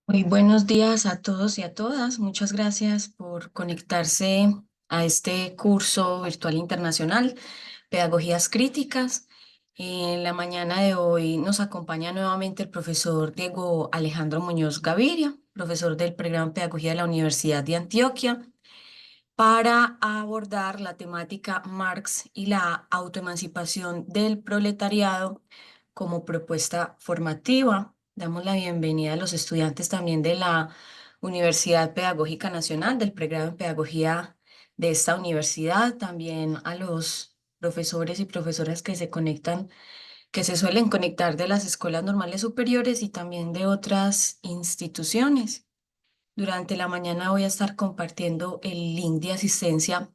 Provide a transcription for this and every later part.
Muy buenos días a todos y a todas. Muchas gracias por conectarse a este curso virtual internacional, Pedagogías Críticas. En la mañana de hoy nos acompaña nuevamente el profesor Diego Alejandro Muñoz Gaviria, profesor del programa Pedagogía de la Universidad de Antioquia, para abordar la temática Marx y la autoemancipación del proletariado como propuesta formativa. Damos la bienvenida a los estudiantes también de la Universidad Pedagógica Nacional, del pregrado en Pedagogía de esta universidad, también a los profesores y profesoras que se conectan, que se suelen conectar de las escuelas normales superiores y también de otras instituciones. Durante la mañana voy a estar compartiendo el link de asistencia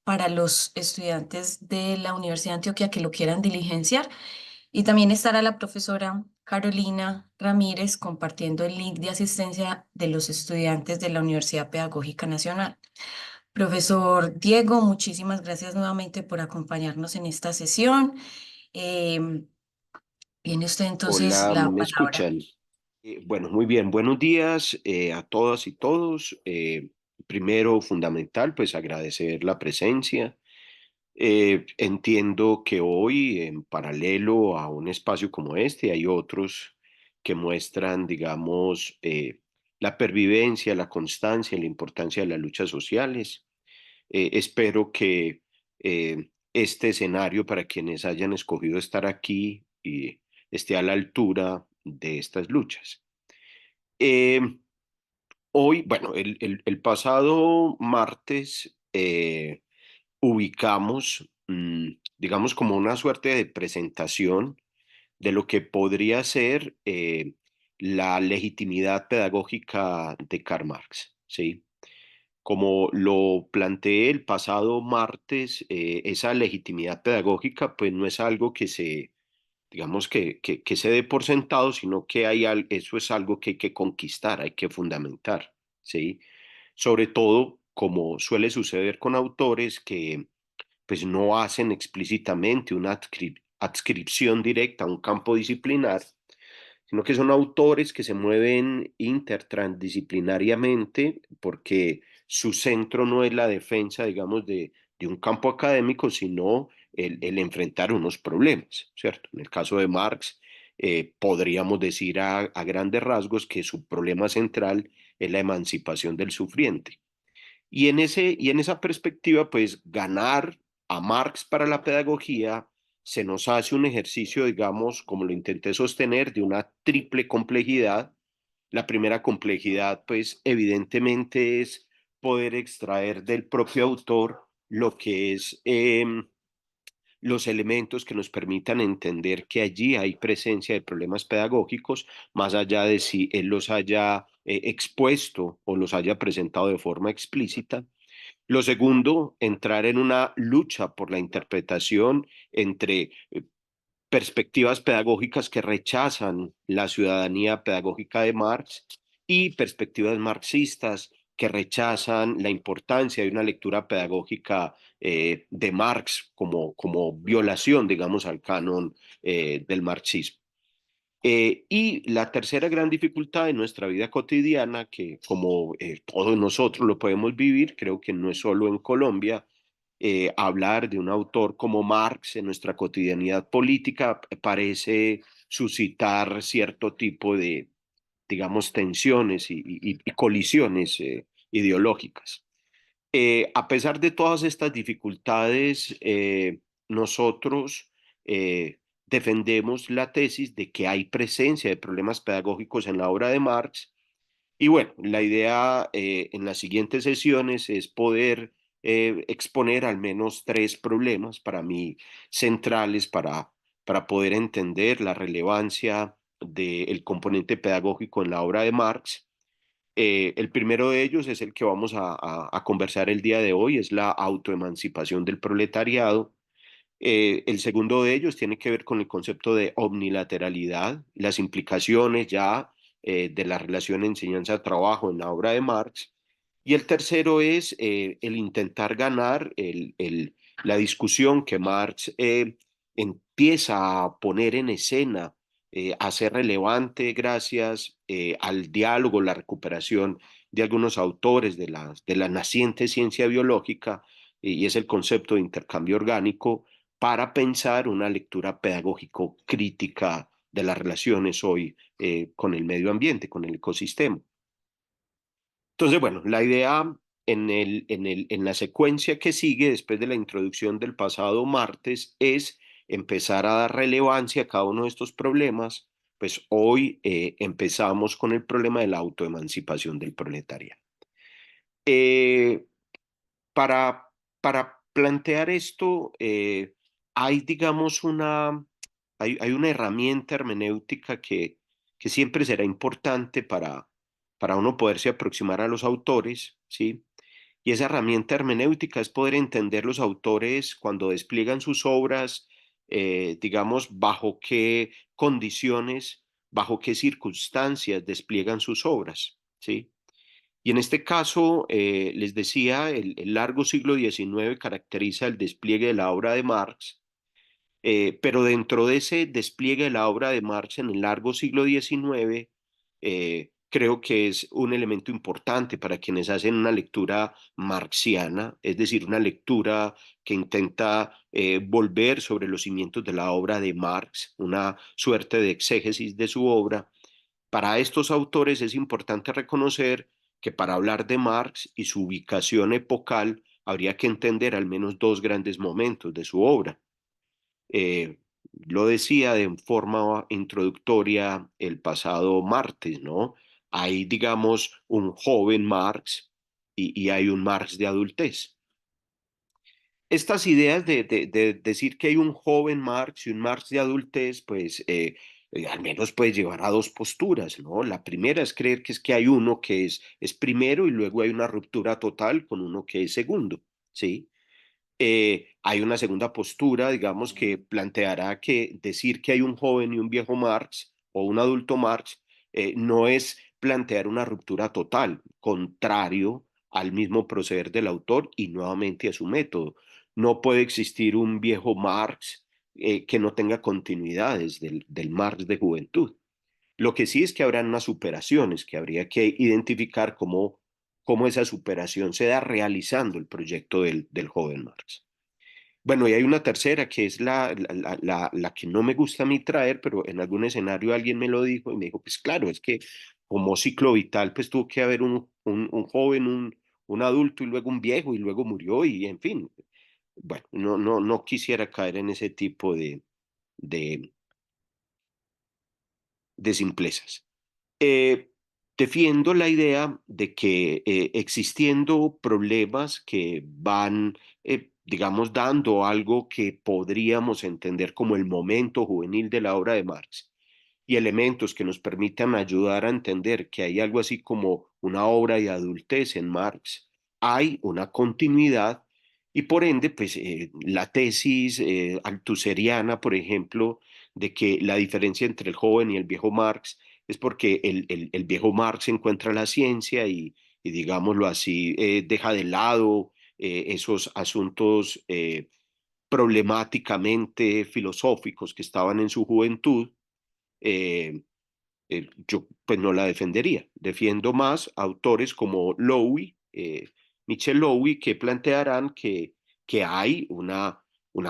para los estudiantes de la Universidad de Antioquia que lo quieran diligenciar. Y también estará la profesora Carolina Ramírez compartiendo el link de asistencia de los estudiantes de la Universidad Pedagógica Nacional. Profesor Diego, muchísimas gracias nuevamente por acompañarnos en esta sesión. Em, Tiene usted entonces Hola, la ¿me palabra. escuchan? Bueno, muy bien. Buenos días a todas y todos. Primero, fundamental, pues agradecer la presencia. Entiendo que hoy, en paralelo a un espacio como este, hay otros que muestran, digamos, la pervivencia, la constancia y la importancia de las luchas sociales. Espero que este escenario para quienes hayan escogido estar aquí y esté a la altura de estas luchas. Eh, Hoy, bueno, el pasado martes ubicamos, digamos, como una suerte de presentación de lo que podría ser la legitimidad pedagógica de Karl Marx, ¿sí? Como lo planteé el pasado martes, esa legitimidad pedagógica pues no es algo que se, digamos que se dé por sentado, sino que eso es algo que hay que conquistar, hay que fundamentar, ¿sí? Sobre todo como suele suceder con autores que pues no hacen explícitamente una adscripción directa a un campo disciplinar, sino que son autores que se mueven intertransdisciplinariamente porque su centro no es la defensa, digamos, de un campo académico, sino el enfrentar unos problemas, ¿cierto? En el caso de Marx, podríamos decir a grandes rasgos que su problema central es la emancipación del sufriente. Y en esa perspectiva, pues ganar a Marx para la pedagogía se nos hace un ejercicio, digamos, como lo intenté sostener, de una triple complejidad. La primera complejidad, pues evidentemente es poder extraer del propio autor lo que es los elementos que nos permitan entender que allí hay presencia de problemas pedagógicos, más allá de si él los haya expuesto o los haya presentado de forma explícita. Lo segundo, entrar en una lucha por la interpretación entre perspectivas pedagógicas que rechazan la ciudadanía pedagógica de Marx y perspectivas marxistas que rechazan la importancia de una lectura pedagógica de Marx como violación, digamos, al canon del marxismo. Y la tercera gran dificultad de nuestra vida cotidiana, que como todos nosotros lo podemos vivir, creo que no es solo en Colombia, hablar de un autor como Marx en nuestra cotidianidad política parece suscitar cierto tipo de, digamos, tensiones y colisiones ideológicas. A pesar de todas estas dificultades, nosotros defendemos la tesis de que hay presencia de problemas pedagógicos en la obra de Marx. Y bueno, la idea en las siguientes sesiones es poder exponer al menos tres problemas para mí centrales para poder entender la relevancia del componente pedagógico en la obra de Marx. El primero de ellos es el que vamos a conversar el día de hoy, es la autoemancipación del proletariado. El segundo de ellos tiene que ver con el concepto de omnilateralidad, las implicaciones ya de la relación enseñanza-trabajo en la obra de Marx. Y el tercero es el intentar ganar la discusión que Marx empieza a poner en escena hace relevante gracias al diálogo, la recuperación de algunos autores de la naciente ciencia biológica, y es el concepto de intercambio orgánico para pensar una lectura pedagógico crítica de las relaciones hoy con el medio ambiente, con el ecosistema. Entonces, bueno, la idea en la secuencia que sigue después de la introducción del pasado martes es empezar a dar relevancia a cada uno de estos problemas. Pues hoy empezamos con el problema de la autoemancipación del proletariado. Eh, para, para plantear esto, hay, digamos, hay una herramienta hermenéutica que siempre será importante para uno poderse aproximar a los autores, ¿sí? Y esa herramienta hermenéutica es poder entender los autores cuando despliegan sus obras, digamos, bajo qué condiciones, bajo qué circunstancias despliegan sus obras, ¿sí? Y en este caso, les decía, el largo siglo XIX caracteriza el despliegue de la obra de Marx, pero dentro de ese despliegue de la obra de Marx en el largo siglo XIX, creo que es un elemento importante para quienes hacen una lectura marxiana, es decir, una lectura que intenta volver sobre los cimientos de la obra de Marx, una suerte de exégesis de su obra. Para estos autores es importante reconocer que para hablar de Marx y su ubicación epocal habría que entender al menos dos grandes momentos de su obra. Eh, lo decía de forma introductoria el pasado martes, ¿no? Hay, digamos, un joven Marx y hay un Marx de adultez. Estas ideas de decir que hay un joven Marx y un Marx de adultez, pues al menos puede llevar a dos posturas, ¿no? La primera es creer que es que hay uno que es primero y luego hay una ruptura total con uno que es segundo, ¿sí? Hay una segunda postura, digamos, que planteará que decir que hay un joven y un viejo Marx o un adulto Marx no es plantear una ruptura total, contrario al mismo proceder del autor y nuevamente a su método. No puede existir un viejo Marx que no tenga continuidades del Marx de juventud. Lo que sí es que habrán unas superaciones que habría que identificar cómo esa superación se da realizando el proyecto del joven Marx. Bueno, y hay una tercera que es la que no me gusta a mí traer, pero en algún escenario alguien me lo dijo y me dijo, pues claro, es que como ciclo vital, pues tuvo que haber un joven, un adulto y luego un viejo y luego murió y en fin. Bueno, no quisiera caer en ese tipo de, de simplezas. Eh, Defiendo la idea de que existiendo problemas que van, digamos, dando algo que podríamos entender como el momento juvenil de la obra de Marx y elementos que nos permitan ayudar a entender que hay algo así como una obra de adultez en Marx, hay una continuidad y por ende, pues la tesis althuseriana, por ejemplo, de que la diferencia entre el joven y el viejo Marx es porque el viejo Marx encuentra la ciencia y digámoslo así, deja de lado esos asuntos problemáticamente filosóficos que estaban en su juventud. eh, yo pues no la defendería. Defiendo más autores como Lowy, Michel Lowy, que plantearán que hay una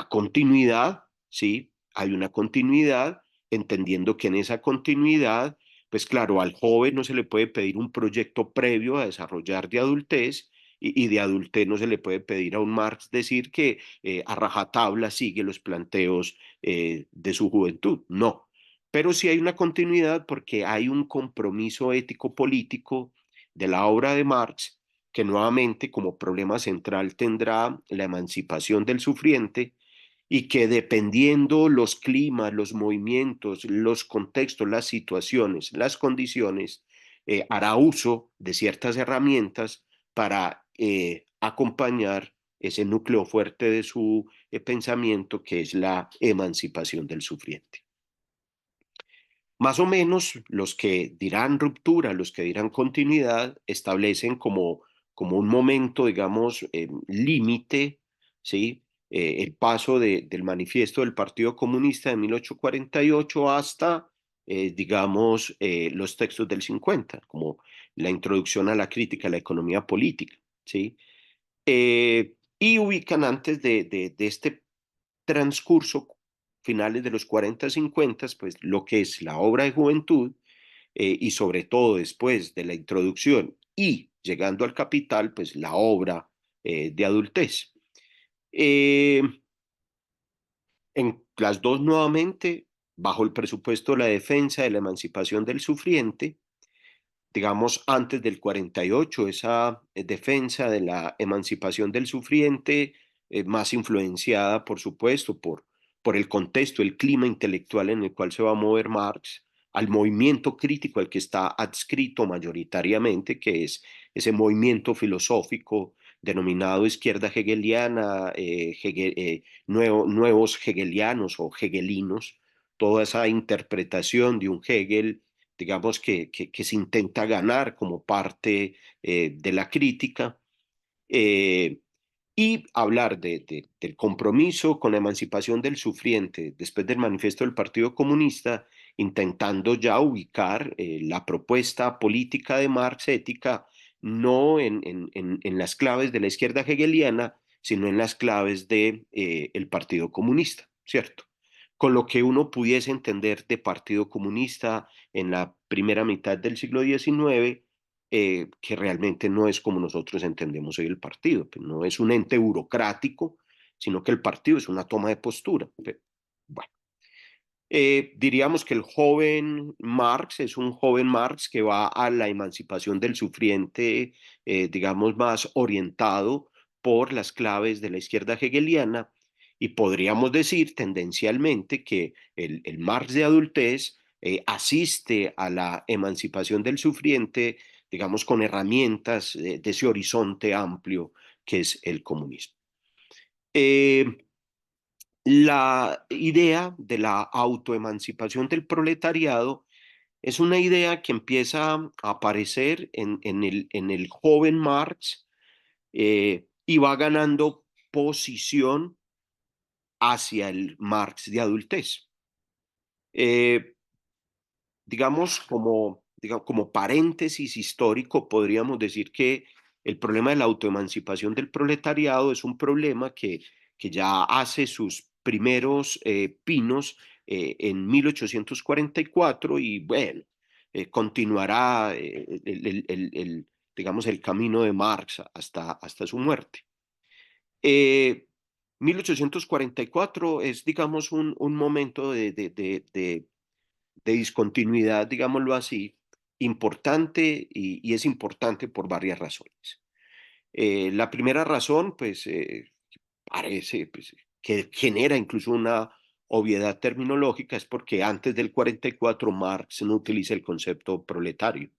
continuidad, ¿sí? Hay una continuidad, entendiendo que en esa continuidad, pues claro, al joven no se le puede pedir un proyecto previo a desarrollar de adultez. Y de adultez no se le puede pedir a un Marx decir que a rajatabla sigue los planteos de su juventud. No, pero sí hay una continuidad porque hay un compromiso ético-político de la obra de Marx que nuevamente como problema central tendrá la emancipación del sufriente y que dependiendo los climas, los movimientos, los contextos, las situaciones, las condiciones, hará uso de ciertas herramientas para acompañar ese núcleo fuerte de su pensamiento que es la emancipación del sufriente. Más o menos los que dirán ruptura, los que dirán continuidad, establecen como un momento, digamos, límite, ¿sí? El paso del manifiesto del Partido Comunista de 1848 hasta digamos, los textos del 50, como la introducción a la crítica a la economía política, ¿sí? Y ubican antes de este transcurso, finales de los 40, 50, pues lo que es la obra de juventud, y sobre todo después de la introducción y llegando al capital, pues la obra de adultez. Eh, en las dos nuevamente, bajo el presupuesto de la defensa de la emancipación del sufriente, digamos, antes del 48, esa defensa de la emancipación del sufriente, más influenciada, por supuesto, por el contexto, el clima intelectual en el cual se va a mover Marx, al movimiento crítico al que está adscrito mayoritariamente, que es ese movimiento filosófico denominado izquierda hegeliana, nuevos hegelianos o hegelinos, toda esa interpretación de un Hegel, digamos, que se intenta ganar como parte de la crítica, eh, y hablar del compromiso con la emancipación del sufriente después del manifiesto del Partido Comunista, intentando ya ubicar la propuesta política de Marx ética no en las claves de la izquierda hegeliana, sino en las claves de, el Partido Comunista, ¿cierto? Con lo que uno pudiese entender de Partido Comunista en la primera mitad del siglo XIX, que realmente no es como nosotros entendemos hoy el partido, que no es un ente burocrático, sino que el partido es una toma de postura. Bueno, diríamos que el joven Marx es un joven Marx que va a la emancipación del sufriente, digamos, más orientado por las claves de la izquierda hegeliana, y podríamos decir tendencialmente que el Marx de adultez asiste a la emancipación del sufriente, digamos, con herramientas de ese horizonte amplio que es el comunismo. Eh, la idea de la autoemancipación del proletariado es una idea que empieza a aparecer en el joven Marx, y va ganando posición hacia el Marx de adultez. Eh, digamos, como paréntesis histórico, podríamos decir que el problema de la autoemancipación del proletariado es un problema que ya hace sus primeros pinos en 1844 y bueno, continuará digamos, el camino de Marx hasta su muerte. Eh, 1844 es, digamos, un momento de discontinuidad, digámoslo así, importante, y es importante por varias razones. La primera razón, pues, parece pues, que genera incluso una obviedad terminológica, es porque antes del 44 Marx no utiliza el concepto proletario.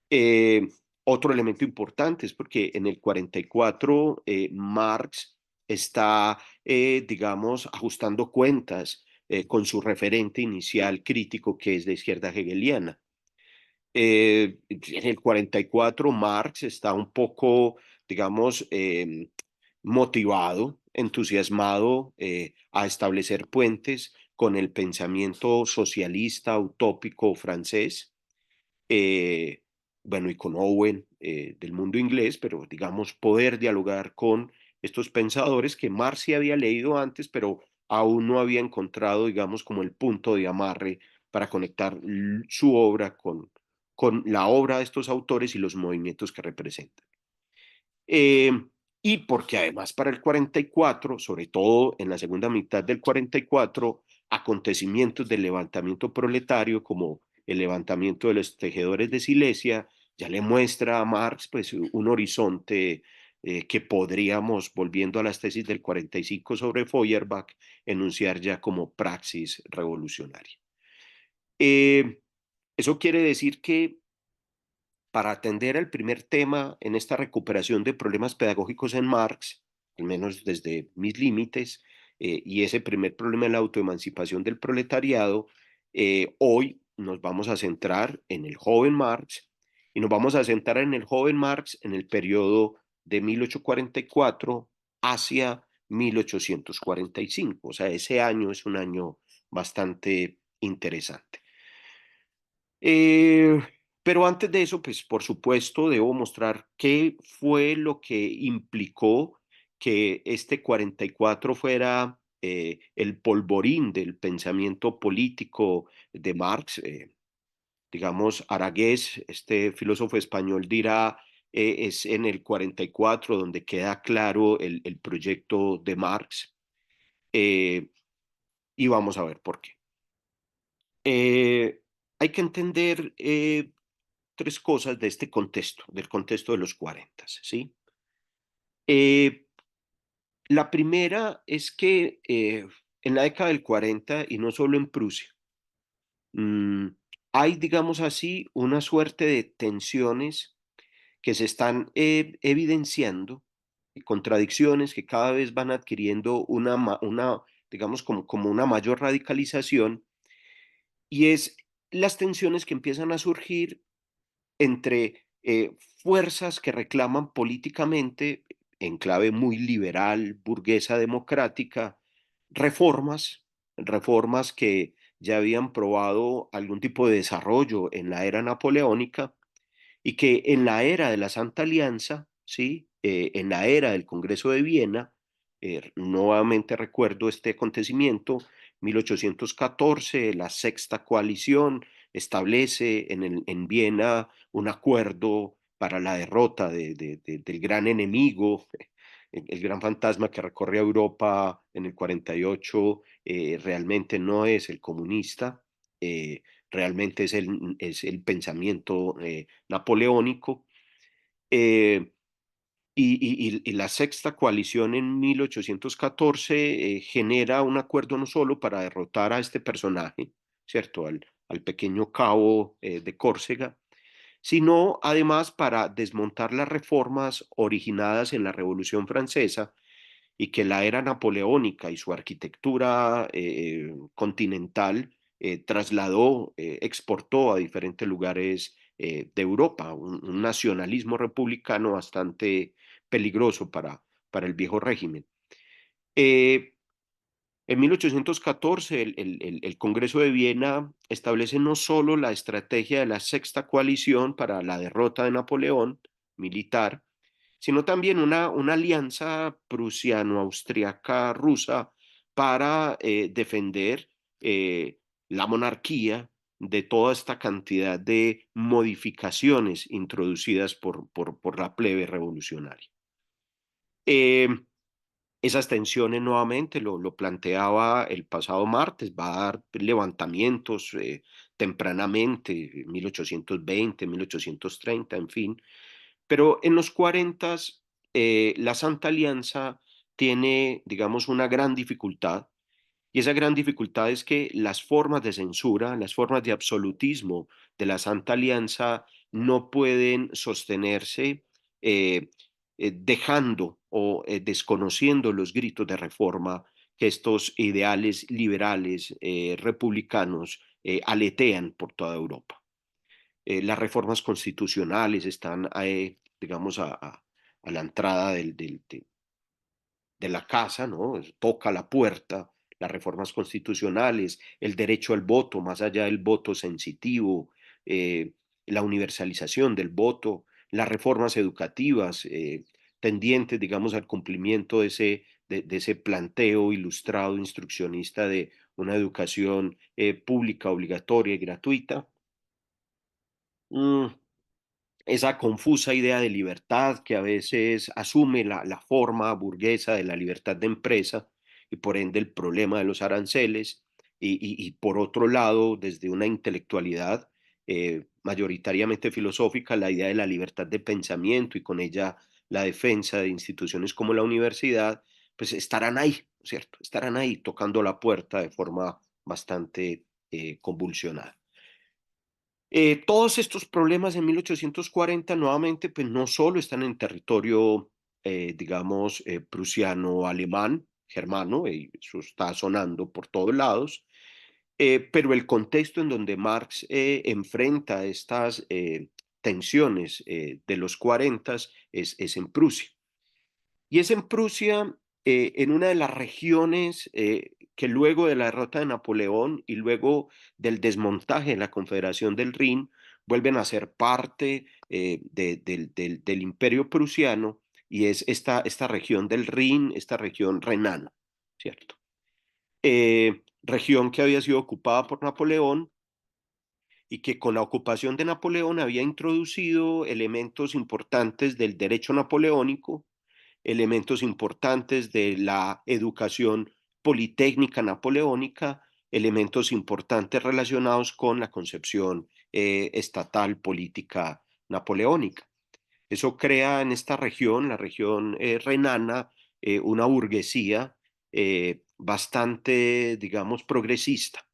Eh, Otro elemento importante es porque en el 44 Marx está, digamos, ajustando cuentas con su referente inicial crítico, que es de izquierda hegeliana. En el 44 Marx está un poco, digamos, motivado, entusiasmado a establecer puentes con el pensamiento socialista utópico francés, eh, bueno, y con Owen del mundo inglés, pero digamos poder dialogar con estos pensadores que Marx sí había leído antes, pero aún no había encontrado, digamos, como el punto de amarre para conectar su obra con la obra de estos autores y los movimientos que representan. Eh, y porque además para el 44, sobre todo en la segunda mitad del 44, acontecimientos del levantamiento proletario como el levantamiento de los tejedores de Silesia ya le muestra a Marx pues un horizonte que podríamos, volviendo a las tesis del 45 sobre Feuerbach, enunciar ya como praxis revolucionaria. Eh, Eso quiere decir que para atender al primer tema en esta recuperación de problemas pedagógicos en Marx, al menos desde mis límites, y ese primer problema de la autoemancipación del proletariado, hoy nos vamos a centrar en el joven Marx, y nos vamos a centrar en el joven Marx en el periodo de 1844 hacia 1845. O sea, ese año es un año bastante interesante. Eh, pero antes de eso, pues por supuesto, debo mostrar qué fue lo que implicó que este 44 fuera el polvorín del pensamiento político de Marx. Digamos, Aragués, este filósofo español, dirá, es en el 44 donde queda claro el proyecto de Marx. eh, y vamos a ver por qué. Hay que entender tres cosas de este contexto, del contexto de los 40, ¿sí? Eh, la primera es que en la década del 40, y no solo en Prusia, mm, hay, digamos así, una suerte de tensiones que se están evidenciando, y contradicciones que cada vez van adquiriendo digamos, como una mayor radicalización, y es las tensiones que empiezan a surgir entre fuerzas que reclaman políticamente, en clave muy liberal, burguesa, democrática, reformas, reformas que ya habían probado algún tipo de desarrollo en la era napoleónica y que en la era de la Santa Alianza, ¿sí? En la era del Congreso de Viena, nuevamente recuerdo este acontecimiento, 1814, la Sexta Coalición establece en Viena un acuerdo para la derrota del gran enemigo, el gran fantasma que recorre a Europa en el 48, realmente no es el comunista, realmente es el pensamiento napoleónico. eh, y la sexta coalición en 1814 genera un acuerdo no solo para derrotar a este personaje, ¿cierto? Al pequeño cabo de Córcega, sino además para desmontar las reformas originadas en la Revolución Francesa y que la era napoleónica y su arquitectura continental trasladó, exportó a diferentes lugares de Europa, un nacionalismo republicano bastante peligroso para el viejo régimen. Eh, en 1814, el Congreso de Viena establece no solo la estrategia de la Sexta Coalición para la derrota de Napoleón militar, sino también una alianza prusiano-austriaca-rusa para defender la monarquía de toda esta cantidad de modificaciones introducidas por la plebe revolucionaria. Eh, esas tensiones nuevamente lo planteaba el pasado martes, va a dar levantamientos tempranamente, 1820, 1830, en fin, pero en los 40 la Santa Alianza tiene, digamos, una gran dificultad, y esa gran dificultad es que las formas de censura, las formas de absolutismo de la Santa Alianza no pueden sostenerse eh, dejando o desconociendo los gritos de reforma que estos ideales liberales republicanos aletean por toda Europa. Las reformas constitucionales están, digamos, a la entrada de la casa, ¿no? Toca la puerta, las reformas constitucionales, el derecho al voto, más allá del voto sensitivo, eh, la universalización del voto, las reformas educativas tendientes, digamos, al cumplimiento de ese planteo ilustrado, instruccionista de una educación pública, obligatoria y gratuita. Mm, esa confusa idea de libertad que a veces asume la forma burguesa de la libertad de empresa y por ende el problema de los aranceles y por otro lado, desde una intelectualidad mayoritariamente filosófica, la idea de la libertad de pensamiento y con ella la defensa de instituciones como la universidad, pues estarán ahí, ¿cierto? Estarán ahí tocando la puerta de forma bastante convulsionada. Todos estos problemas en 1840 nuevamente, pues no solo están en territorio, digamos, prusiano-alemán, germano, y eso está sonando por todos lados, pero el contexto en donde Marx enfrenta estas tensiones de los 40 es en Prusia. Y es en Prusia, en una de las regiones que luego de la derrota de Napoleón y luego del desmontaje de la Confederación del Rin, vuelven a ser parte del Imperio Prusiano, y es esta región del Rin, esta región renana, ¿cierto? Región que había sido ocupada por Napoleón y que con la ocupación de Napoleón había introducido elementos importantes del derecho napoleónico, elementos importantes de la educación politécnica napoleónica, elementos importantes relacionados con la concepción estatal política napoleónica. Eso crea en esta región, la región renana, una burguesía bastante, digamos, progresista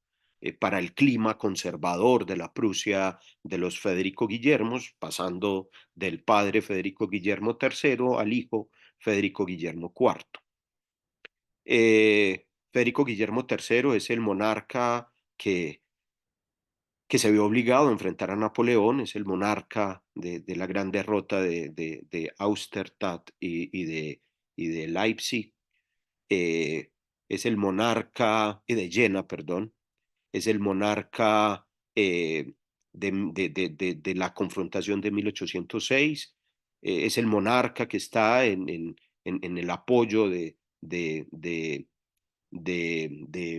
para el clima conservador de la Prusia de los Federico Guillermos, pasando del padre Federico Guillermo III al hijo Federico Guillermo IV. Federico Guillermo III es el monarca que se vio obligado a enfrentar a Napoleón, es el monarca de la gran derrota de Austertat y de Leipzig, eh, es el monarca, y de Jena, perdón, es el monarca de la confrontación de 1806, es el monarca que está en el apoyo de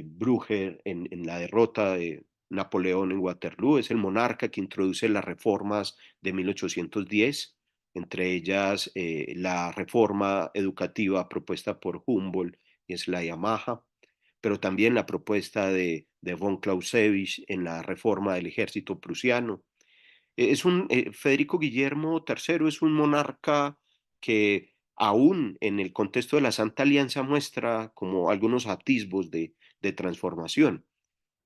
Blücher en la derrota de Napoleón en Waterloo, es el monarca que introduce las reformas de 1810, entre ellas la reforma educativa propuesta por Humboldt y es la Yamaha, pero también la propuesta de von Clausewitz en la reforma del ejército prusiano. Federico Guillermo III es un monarca que aún en el contexto de la Santa Alianza muestra como algunos atisbos de transformación,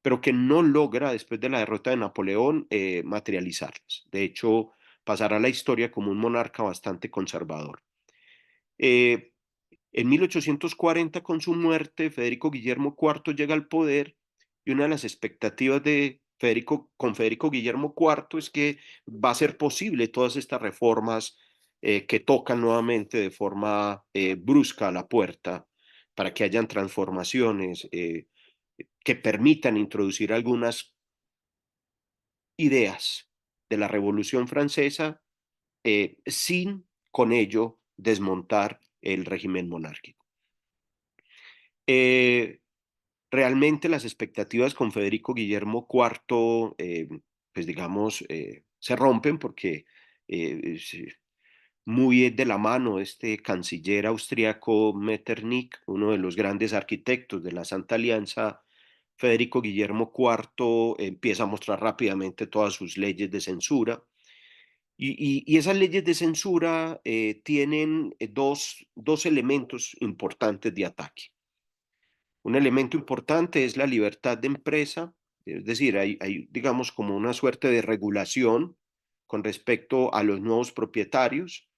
pero que no logra después de la derrota de Napoleón materializarlas. De hecho, pasará a la historia como un monarca bastante conservador. Eh, en 1840, con su muerte, Federico Guillermo IV llega al poder y una de las expectativas con Federico Guillermo IV es que va a ser posible todas estas reformas que tocan nuevamente de forma brusca a la puerta para que hayan transformaciones que permitan introducir algunas ideas de la Revolución Francesa sin con ello desmontar el régimen monárquico. Eh, Realmente las expectativas con Federico Guillermo IV, pues digamos, se rompen porque es muy de la mano este canciller austriaco Metternich, uno de los grandes arquitectos de la Santa Alianza. Federico Guillermo IV empieza a mostrar rápidamente todas sus leyes de censura y esas leyes de censura tienen dos elementos importantes de ataque. Un elemento importante es la libertad de empresa, es decir, hay, digamos, como una suerte de regulación con respecto a los nuevos propietarios,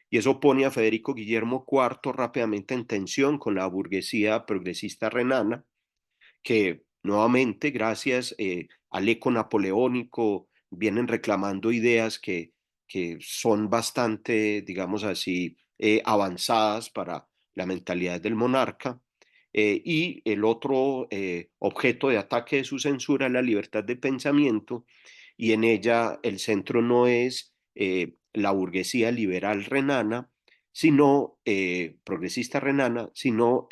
y eso pone a Federico Guillermo IV rápidamente en tensión con la burguesía progresista renana, que nuevamente, gracias al eco napoleónico, vienen reclamando ideas que son bastante, digamos así, avanzadas para la mentalidad del monarca. Y el otro objeto de ataque de su censura es la libertad de pensamiento, y en ella el centro no es la burguesía liberal renana, sino progresista renana, sino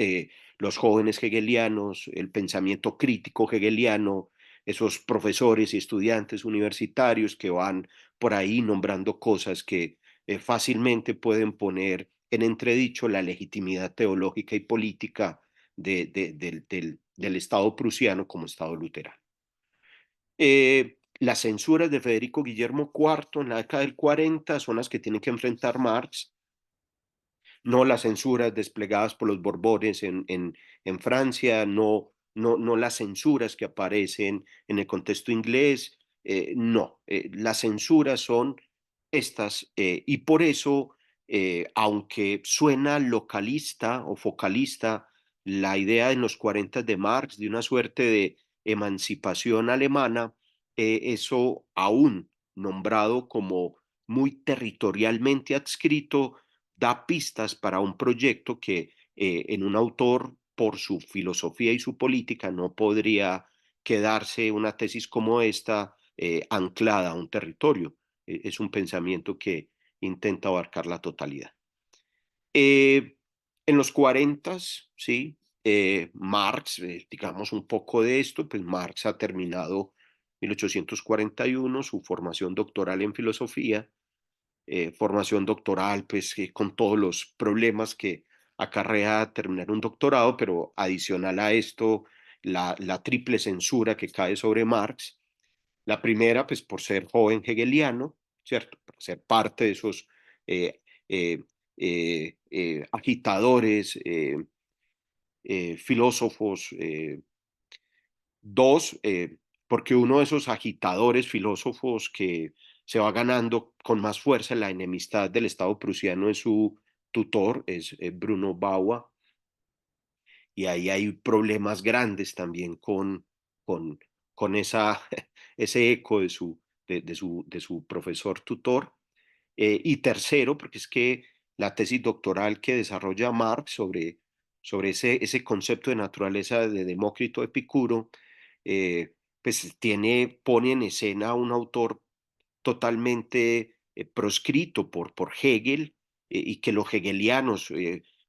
los jóvenes hegelianos, el pensamiento crítico hegeliano, esos profesores y estudiantes universitarios que van por ahí nombrando cosas que fácilmente pueden poner en entredicho la legitimidad teológica y política del Estado prusiano como Estado luterano. Las censuras de Federico Guillermo IV en la década del 40 son las que tiene que enfrentar Marx, no las censuras desplegadas por los Borbones en Francia, no las censuras que aparecen en el contexto inglés, no, las censuras son estas, y por eso, aunque suena localista o focalista, la idea en los 40 de Marx de una suerte de emancipación alemana, eso aún nombrado como muy territorialmente adscrito, da pistas para un proyecto que en un autor por su filosofía y su política no podría quedarse una tesis como esta anclada a un territorio. Es un pensamiento que intenta abarcar la totalidad. Eh, en los 40, sí, Marx, digamos un poco de esto, pues Marx ha terminado 1841 su formación doctoral en filosofía, formación doctoral, pues con todos los problemas que acarrea terminar un doctorado, pero adicional a esto, la triple censura que cae sobre Marx. La primera, pues por ser joven hegeliano, ¿cierto? Por ser parte de esos eh, eh, agitadores, filósofos. Dos, porque uno de esos agitadores filósofos que se va ganando con más fuerza la enemistad del Estado prusiano es su tutor, es Bruno Bauer, y ahí hay problemas grandes también con, con ese eco de su profesor tutor. Y tercero, porque es que la tesis doctoral que desarrolla Marx sobre ese concepto de naturaleza de Demócrito Epicuro, pues pone en escena a un autor totalmente proscrito por Hegel, y que los hegelianos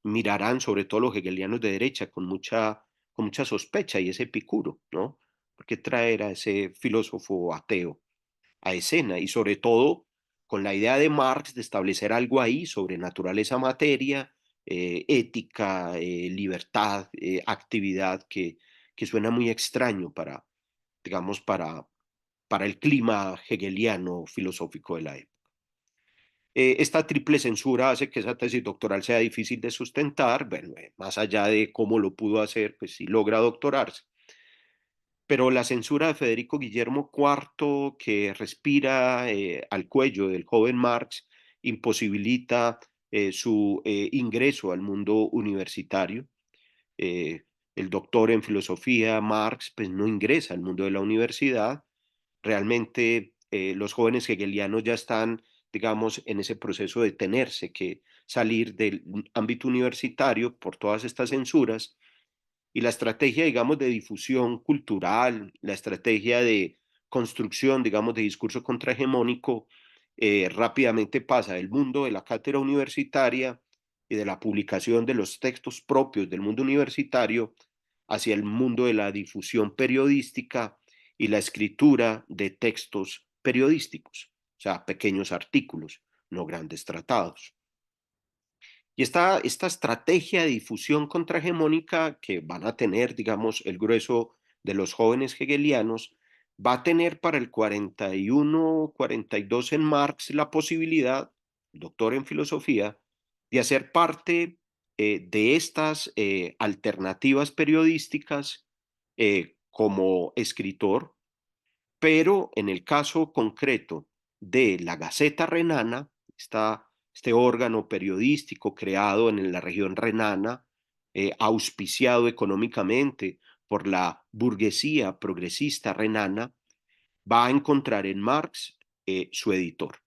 mirarán, sobre todo los hegelianos de derecha, con mucha sospecha, y es Epicuro, ¿no? Porque traer a ese filósofo ateo a escena, y sobre todo con la idea de Marx de establecer algo ahí sobre naturaleza materia, ética, libertad, actividad, que suena muy extraño digamos, para el clima hegeliano filosófico de la época. Esta triple censura hace que esa tesis doctoral sea difícil de sustentar, bueno, más allá de cómo lo pudo hacer, pues sí logra doctorarse. Pero la censura de Federico Guillermo IV, que respira al cuello del joven Marx, imposibilita su ingreso al mundo universitario. Eh, el doctor en filosofía, Marx, pues no ingresa al mundo de la universidad. Realmente los jóvenes hegelianos ya están, digamos, en ese proceso de tenerse que salir del ámbito universitario por todas estas censuras, y la estrategia, digamos, de difusión cultural, la estrategia de construcción, digamos, de discurso contrahegemónico, rápidamente pasa del mundo de la cátedra universitaria y de la publicación de los textos propios del mundo universitario hacia el mundo de la difusión periodística y la escritura de textos periodísticos, o sea, pequeños artículos, no grandes tratados. Y esta estrategia de difusión contrahegemónica que van a tener, digamos, el grueso de los jóvenes hegelianos, va a tener para el 41, 42 en Marx la posibilidad, doctor en filosofía, de hacer parte de estas alternativas periodísticas como escritor, pero en el caso concreto de la Gaceta Renana, este órgano periodístico creado en la región renana, auspiciado económicamente por la burguesía progresista renana, va a encontrar en Marx su editor.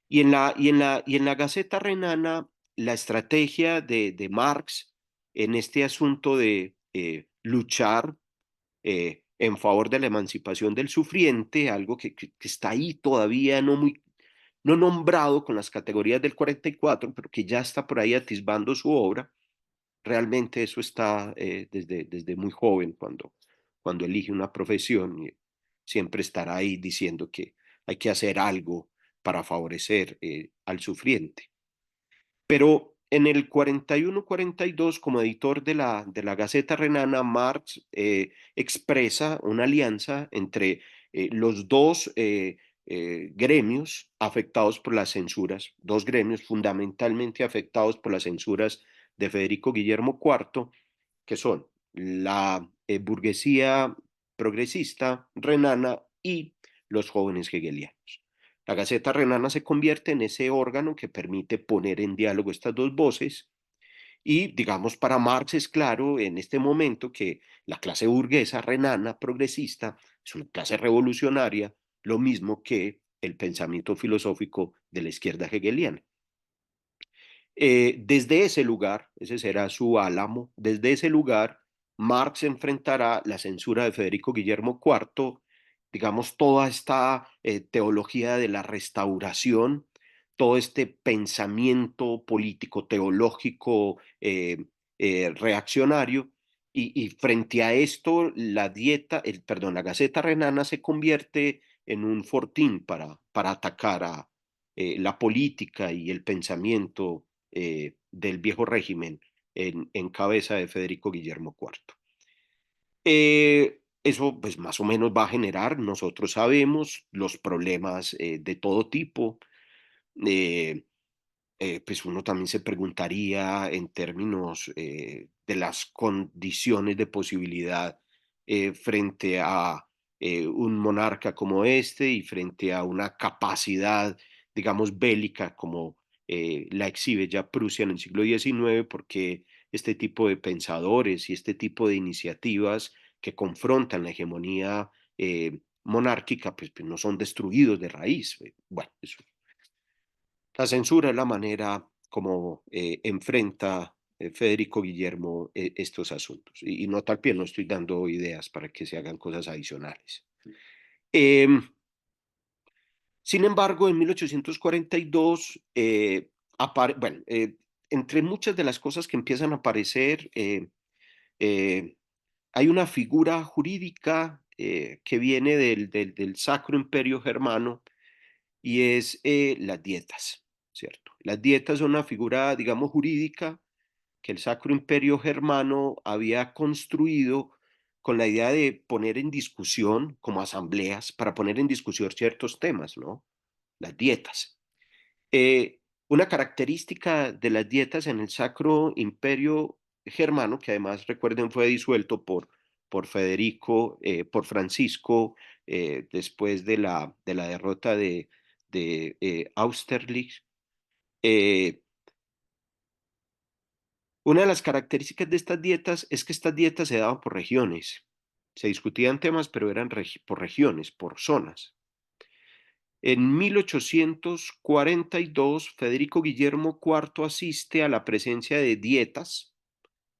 Y en la Gaceta Renana, la estrategia de Marx en este asunto de luchar en favor de la emancipación del sufriente, algo que está ahí todavía no nombrado con las categorías del 44, pero que ya está por ahí atisbando su obra. Realmente eso está desde muy joven, cuando elige una profesión, y siempre estará ahí diciendo que hay que hacer algo para favorecer al sufriente. Pero en el 41-42, como editor de la Gaceta Renana, Marx expresa una alianza entre los dos gremios afectados por las censuras, dos gremios fundamentalmente afectados por las censuras de Federico Guillermo IV, que son la burguesía progresista renana y los jóvenes hegelianos. La Gaceta Renana se convierte en ese órgano que permite poner en diálogo estas dos voces, y, digamos, para Marx es claro en este momento que la clase burguesa renana progresista es una clase revolucionaria, lo mismo que el pensamiento filosófico de la izquierda hegeliana. Desde ese lugar, ese será su álamo, desde ese lugar, Marx enfrentará la censura de Federico Guillermo IV, digamos, toda esta teología de la restauración, todo este pensamiento político teológico reaccionario, y frente a esto, la Gaceta Renana se convierte en un fortín para atacar a la política y el pensamiento del viejo régimen en cabeza de Federico Guillermo IV. Eso pues más o menos va a generar, nosotros sabemos, los problemas de todo tipo. Eh, pues uno también se preguntaría en términos de las condiciones de posibilidad frente a un monarca como este y frente a una capacidad, digamos, bélica como la exhibe ya Prusia en el siglo XIX, porque este tipo de pensadores y este tipo de iniciativas que confrontan la hegemonía monárquica, pues no son destruidos de raíz. Bueno, eso. La censura es la manera como enfrenta Federico Guillermo estos asuntos. Y nota al pie, no estoy dando ideas para que se hagan cosas adicionales. Eh, Sin embargo, en 1842, bueno, entre muchas de las cosas que empiezan a aparecer, eh, hay una figura jurídica que viene del Sacro Imperio Germano y es las dietas, ¿cierto? Las dietas son una figura, digamos, jurídica que el Sacro Imperio Germano había construido con la idea de poner en discusión, como asambleas, para poner en discusión ciertos temas, ¿no? Las dietas. Una característica de las dietas en el Sacro Imperio Germano, que además recuerden fue disuelto por Francisco, después de la derrota de Austerlitz. eh, una de las características de estas dietas es que estas dietas se daban por regiones. Se discutían temas, pero eran por regiones, por zonas. En 1842, Federico Guillermo IV asiste a la presencia de dietas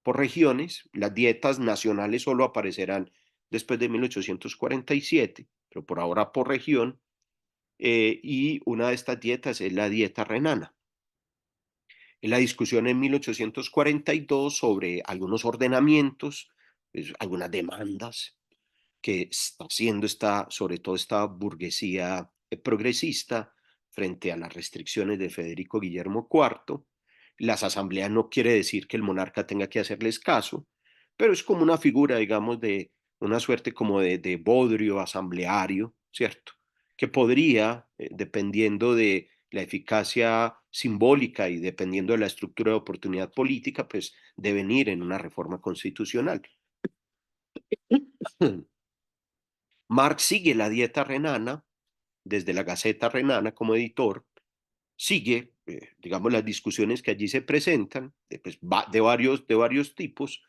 por regiones. Las dietas nacionales solo aparecerán después de 1847, pero por ahora por región. Y una de estas dietas es la dieta renana. En la discusión en 1842 sobre algunos ordenamientos, pues, algunas demandas que está haciendo sobre todo esta burguesía progresista frente a las restricciones de Federico Guillermo IV. Las asambleas no quiere decir que el monarca tenga que hacerles caso, pero es como una figura, digamos, de una suerte como de bodrio asambleario, ¿cierto? Que podría, dependiendo de la eficacia simbólica y dependiendo de la estructura de oportunidad política, pues devenir en una reforma constitucional. Marx sigue la dieta renana desde la Gaceta Renana como editor, sigue, digamos, las discusiones que allí se presentan, pues, de varios tipos,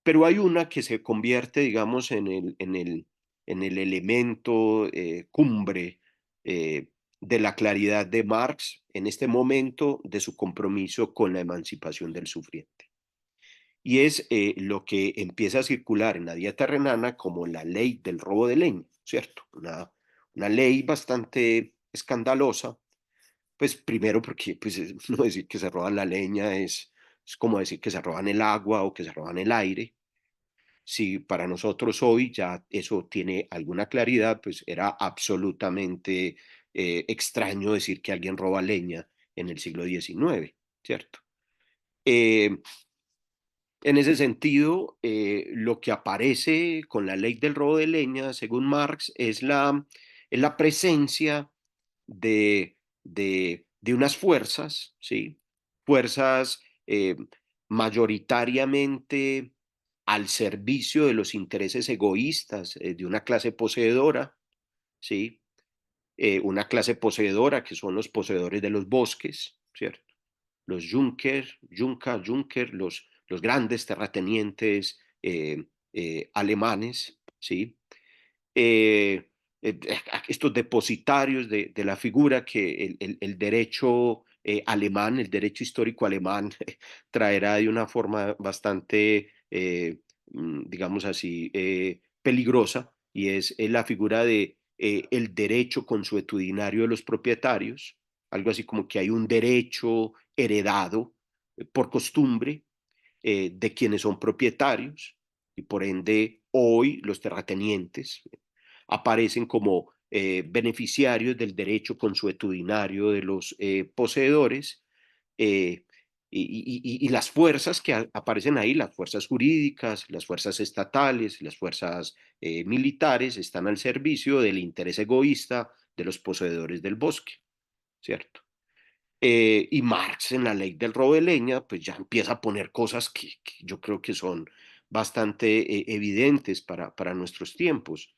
pero hay una que se convierte, digamos, en el elemento cumbre de la claridad de Marx en este momento de su compromiso con la emancipación del sufriente. Y es lo que empieza a circular en la dieta renana como la ley del robo de leña, ¿cierto? Una ley bastante escandalosa, pues primero porque pues, no decir que se roban la leña es como decir que se roban el agua o que se roban el aire. Si para nosotros hoy ya eso tiene alguna claridad, pues era absolutamente extraño decir que alguien roba leña en el siglo XIX, ¿cierto? Eh, en ese sentido, lo que aparece con la ley del robo de leña, según Marx, es la presencia de unas fuerzas, ¿sí? Fuerzas mayoritariamente al servicio de los intereses egoístas de una clase poseedora, ¿sí? Una clase poseedora que son los poseedores de los bosques, ¿cierto? Los Junker, los grandes terratenientes alemanes, ¿sí? Eh, estos depositarios de la figura que el derecho alemán, el derecho histórico alemán, traerá de una forma bastante, digamos así, peligrosa, y es la figura de el derecho consuetudinario de los propietarios, algo así como que hay un derecho heredado por costumbre de quienes son propietarios, y por ende hoy los terratenientes aparecen como beneficiarios del derecho consuetudinario de los poseedores, eh, y las fuerzas que aparecen ahí, las fuerzas jurídicas, las fuerzas estatales, las fuerzas militares, están al servicio del interés egoísta de los poseedores del bosque, ¿cierto? Y Marx en la ley del robo de leña, pues ya empieza a poner cosas que yo creo que son bastante evidentes para nuestros tiempos.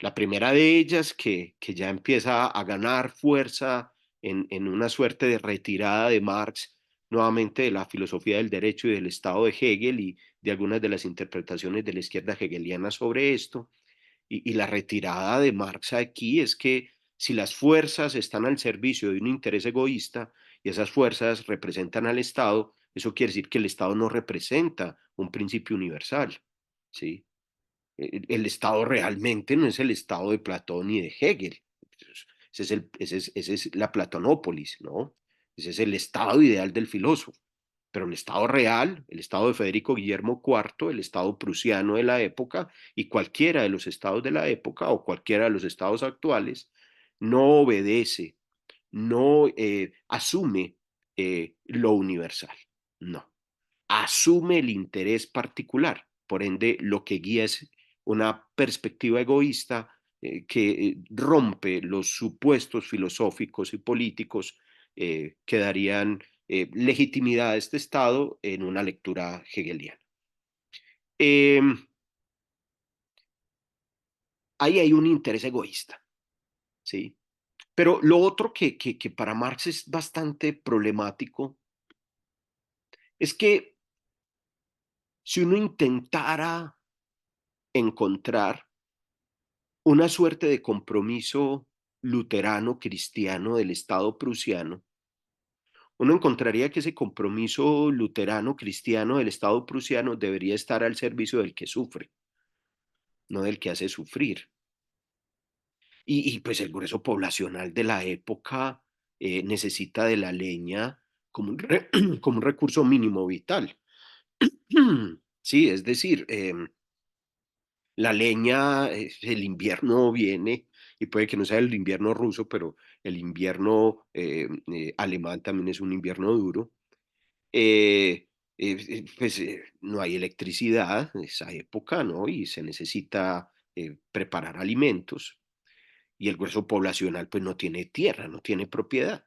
La primera de ellas, que ya empieza a ganar fuerza en una suerte de retirada de Marx, nuevamente de la filosofía del derecho y del Estado de Hegel y de algunas de las interpretaciones de la izquierda hegeliana sobre esto, y la retirada de Marx aquí es que si las fuerzas están al servicio de un interés egoísta y esas fuerzas representan al Estado, eso quiere decir que el Estado no representa un principio universal, ¿sí? El Estado realmente no es el Estado de Platón ni de Hegel. Ese es la Platonópolis, ¿no? Ese es el Estado ideal del filósofo. Pero el Estado real, el Estado de Federico Guillermo IV, el Estado prusiano de la época y cualquiera de los estados de la época o cualquiera de los estados actuales, no obedece, no asume lo universal, no, asume el interés particular. Por ende, lo que guía es una perspectiva egoísta que rompe los supuestos filosóficos y políticos que darían legitimidad a este Estado en una lectura hegeliana. Eh, Ahí hay un interés egoísta, ¿sí? Pero lo otro que para Marx es bastante problemático es que si uno intentara encontrar una suerte de compromiso luterano cristiano del Estado prusiano, uno encontraría que ese compromiso luterano cristiano del Estado prusiano debería estar al servicio del que sufre, no del que hace sufrir. Pues el grueso poblacional de la época necesita de la leña como como un recurso mínimo vital. Sí, es decir, la leña, el invierno viene, y puede que no sea el invierno ruso, pero el invierno alemán también es un invierno duro. Pues no hay electricidad en esa época, ¿no? Y se necesita preparar alimentos, y el grueso poblacional pues no tiene tierra, no tiene propiedad.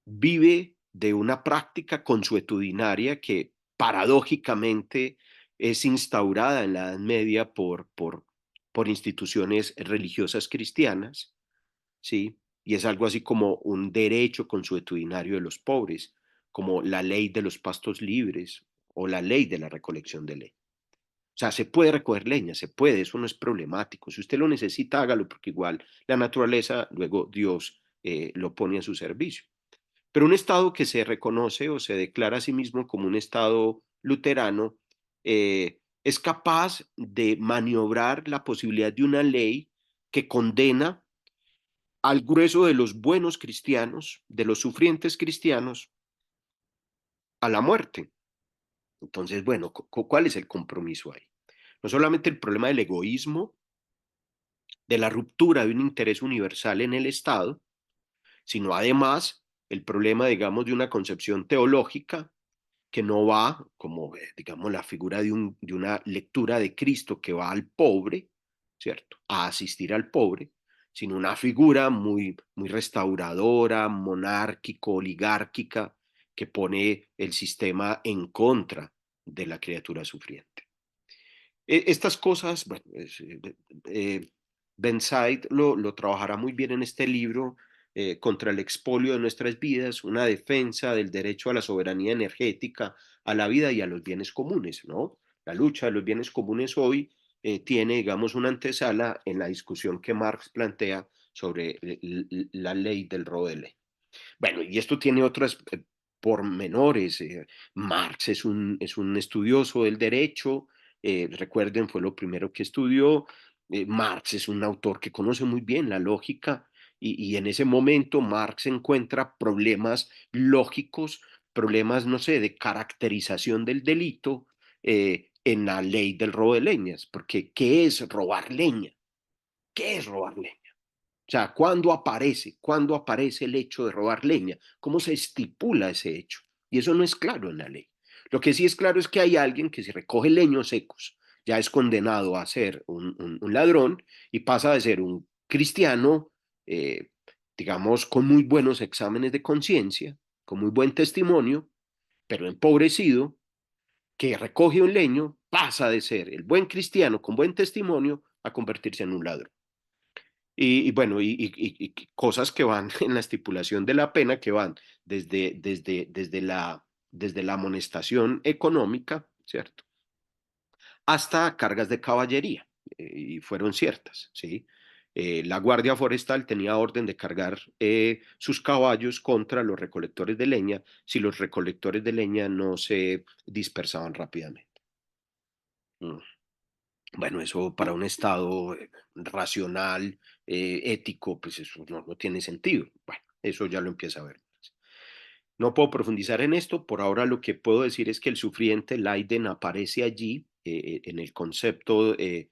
Vive de una práctica consuetudinaria que paradójicamente es instaurada en la Edad Media por instituciones religiosas cristianas, ¿sí? Y es algo así como un derecho consuetudinario de los pobres, como la ley de los pastos libres o la ley de la recolección de leña. O sea, se puede recoger leña, se puede, eso no es problemático. Si usted lo necesita, hágalo, porque igual la naturaleza, luego Dios lo pone a su servicio. Pero un Estado que se reconoce o se declara a sí mismo como un Estado luterano es capaz de maniobrar la posibilidad de una ley que condena al grueso de los buenos cristianos, de los sufrientes cristianos, a la muerte. Entonces, bueno, ¿cuál es el compromiso ahí? No solamente el problema del egoísmo, de la ruptura de un interés universal en el Estado, sino además el problema, digamos, de una concepción teológica que no va como, digamos, la figura de una lectura de Cristo que va al pobre, ¿cierto? A asistir al pobre, sino una figura muy restauradora, monárquico, oligárquica, que pone el sistema en contra de la criatura sufriente. Estas cosas, bueno, Ben Said lo trabajará muy bien en este libro, contra el expolio de nuestras vidas, una defensa del derecho a la soberanía energética, a la vida y a los bienes comunes, ¿no? La lucha de los bienes comunes hoy tiene, digamos, una antesala en la discusión que Marx plantea sobre la ley del robo de ley. Bueno, y esto tiene otras pormenores. Marx es un estudioso del derecho, recuerden, fue lo primero que estudió. Marx es un autor que conoce muy bien la lógica y en ese momento Marx encuentra problemas lógicos, problemas, no sé, de caracterización del delito en la ley del robo de leñas, porque ¿qué es robar leña? ¿Qué es robar leña? O sea, ¿cuándo aparece? ¿Cuándo aparece el hecho de robar leña? ¿Cómo se estipula ese hecho? Y eso no es claro en la ley. Lo que sí es claro es que hay alguien que si recoge leños secos ya es condenado a ser un ladrón y pasa de ser un cristiano, eh, digamos, con muy buenos exámenes de conciencia, con muy buen testimonio, pero empobrecido, que recoge un leño, pasa de ser el buen cristiano con buen testimonio a convertirse en un ladrón. Y bueno, y cosas que van en la estipulación de la pena, que van desde la amonestación económica, ¿cierto? Hasta cargas de caballería, y fueron ciertas, ¿sí? La Guardia Forestal tenía orden de cargar sus caballos contra los recolectores de leña si los recolectores de leña no se dispersaban rápidamente. Mm. Bueno, eso para un Estado racional, ético, pues eso no tiene sentido. Bueno, eso ya lo empieza a ver. No puedo profundizar en esto. Por ahora lo que puedo decir es que el sufriente Leiden aparece allí en el concepto eh,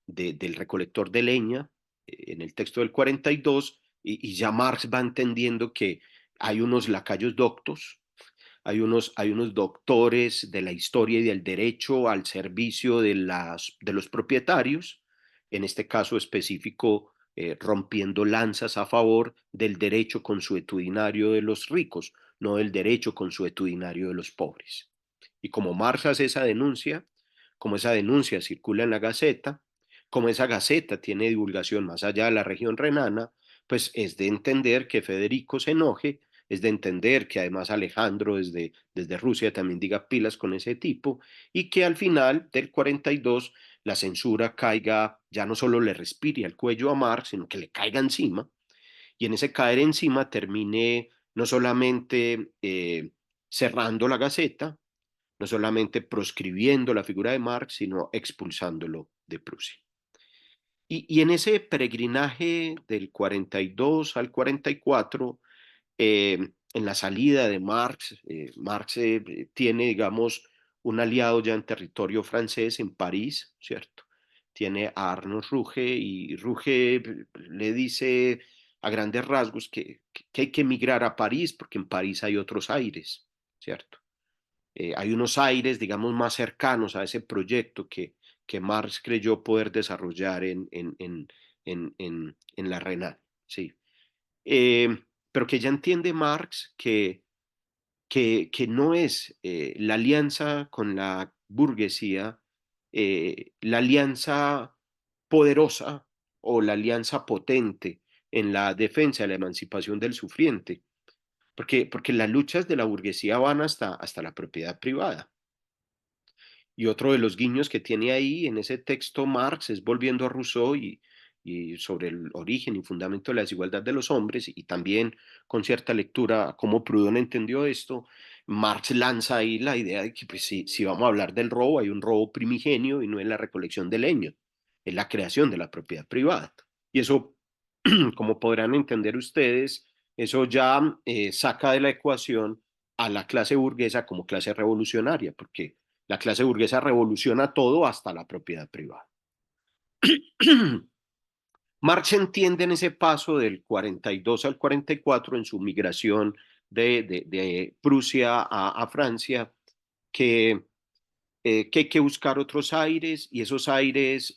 del recolector de leña, en el texto del 42, y ya Marx va entendiendo que hay unos lacayos doctos, hay unos doctores de la historia y del derecho al servicio de los propietarios, en este caso específico, rompiendo lanzas a favor del derecho consuetudinario de los ricos, no del derecho consuetudinario de los pobres. Y como Marx hace esa denuncia, como esa denuncia circula en la Gaceta, como esa Gaceta tiene divulgación más allá de la región renana, pues es de entender que Federico se enoje, es de entender que además Alejandro desde Rusia también diga pilas con ese tipo y que al final del 42 la censura caiga, ya no solo le respire al cuello a Marx, sino que le caiga encima y en ese caer encima termine no solamente cerrando la Gaceta, no solamente proscribiendo la figura de Marx, sino expulsándolo de Prusia. Y en ese peregrinaje del 42 al 44, en la salida de Marx, Marx tiene, digamos, un aliado ya en territorio francés, en París, ¿cierto? Tiene a Arnold Ruge y Ruge le dice a grandes rasgos que hay que emigrar a París porque en París hay otros aires, ¿cierto? Hay unos aires, digamos, más cercanos a ese proyecto que Marx creyó poder desarrollar en la Renal, ¿sí? Eh, pero que ya entiende Marx que no es la alianza con la burguesía, la alianza poderosa o la alianza potente en la defensa de la emancipación del sufriente, porque las luchas de la burguesía van hasta la propiedad privada. Y otro de los guiños que tiene ahí en ese texto Marx es volviendo a Rousseau y sobre el origen y fundamento de la desigualdad de los hombres y también con cierta lectura, como Proudhon entendió esto, Marx lanza ahí la idea de que pues, si vamos a hablar del robo, hay un robo primigenio y no es la recolección de leño, es la creación de la propiedad privada. Y eso, como podrán entender ustedes, eso ya saca de la ecuación a la clase burguesa como clase revolucionaria, porque la clase burguesa revoluciona todo hasta la propiedad privada. Marx entiende en ese paso del 42 al 44 en su migración de Prusia a Francia que, que hay que buscar otros aires y esos aires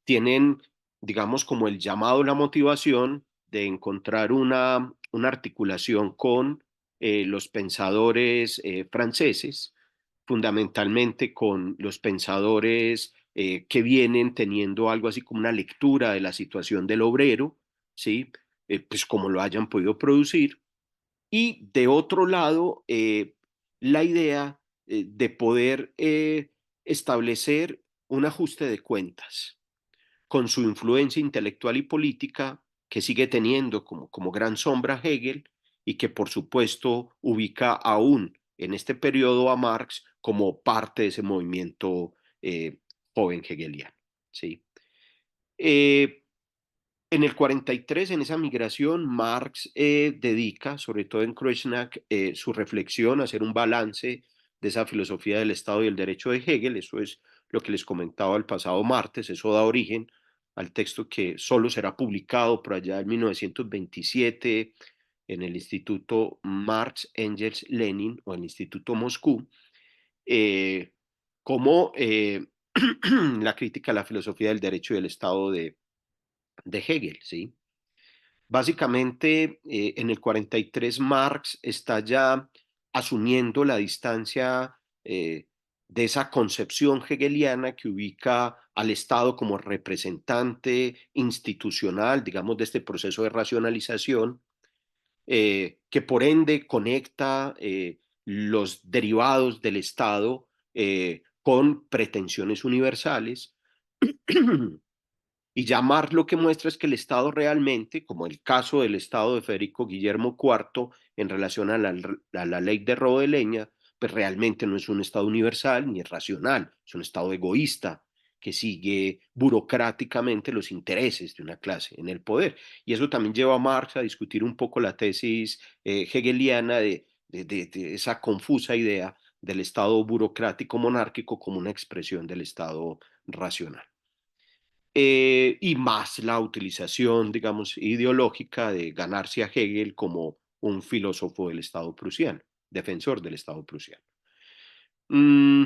tienen, digamos, como el llamado, la motivación de encontrar una articulación con los pensadores franceses, fundamentalmente con los pensadores que vienen teniendo algo así como una lectura de la situación del obrero, ¿sí? Pues como lo hayan podido producir. Y de otro lado, la idea de poder establecer un ajuste de cuentas con su influencia intelectual y política que sigue teniendo como gran sombra Hegel y que por supuesto ubica aún en este periodo a Marx como parte de ese movimiento joven hegeliano. ¿Sí? Eh, en el 43, en esa migración, Marx dedica, sobre todo en Kreuznach, su reflexión a hacer un balance de esa filosofía del Estado y el derecho de Hegel. Eso es lo que les comentaba el pasado martes. Eso da origen al texto que solo será publicado por allá en 1927 en el Instituto Marx, Engels, Lenin o el Instituto Moscú, eh, como la crítica a la filosofía del derecho y del Estado de Hegel, ¿sí? Básicamente, en el 43 Marx está ya asumiendo la distancia de esa concepción hegeliana que ubica al Estado como representante institucional, digamos, de este proceso de racionalización, que por ende conecta los derivados del Estado con pretensiones universales. Y llamar lo que muestra es que el Estado realmente, como el caso del Estado de Federico Guillermo IV en relación a la ley de robo de leña, pues realmente no es un Estado universal ni es racional, es un Estado egoísta que sigue burocráticamente los intereses de una clase en el poder. Y eso también lleva a Marx a discutir un poco la tesis hegeliana de esa confusa idea del Estado burocrático monárquico como una expresión del Estado racional. Y más la utilización, digamos, ideológica de ganarse a Hegel como un filósofo del Estado prusiano, defensor del Estado prusiano. Mm,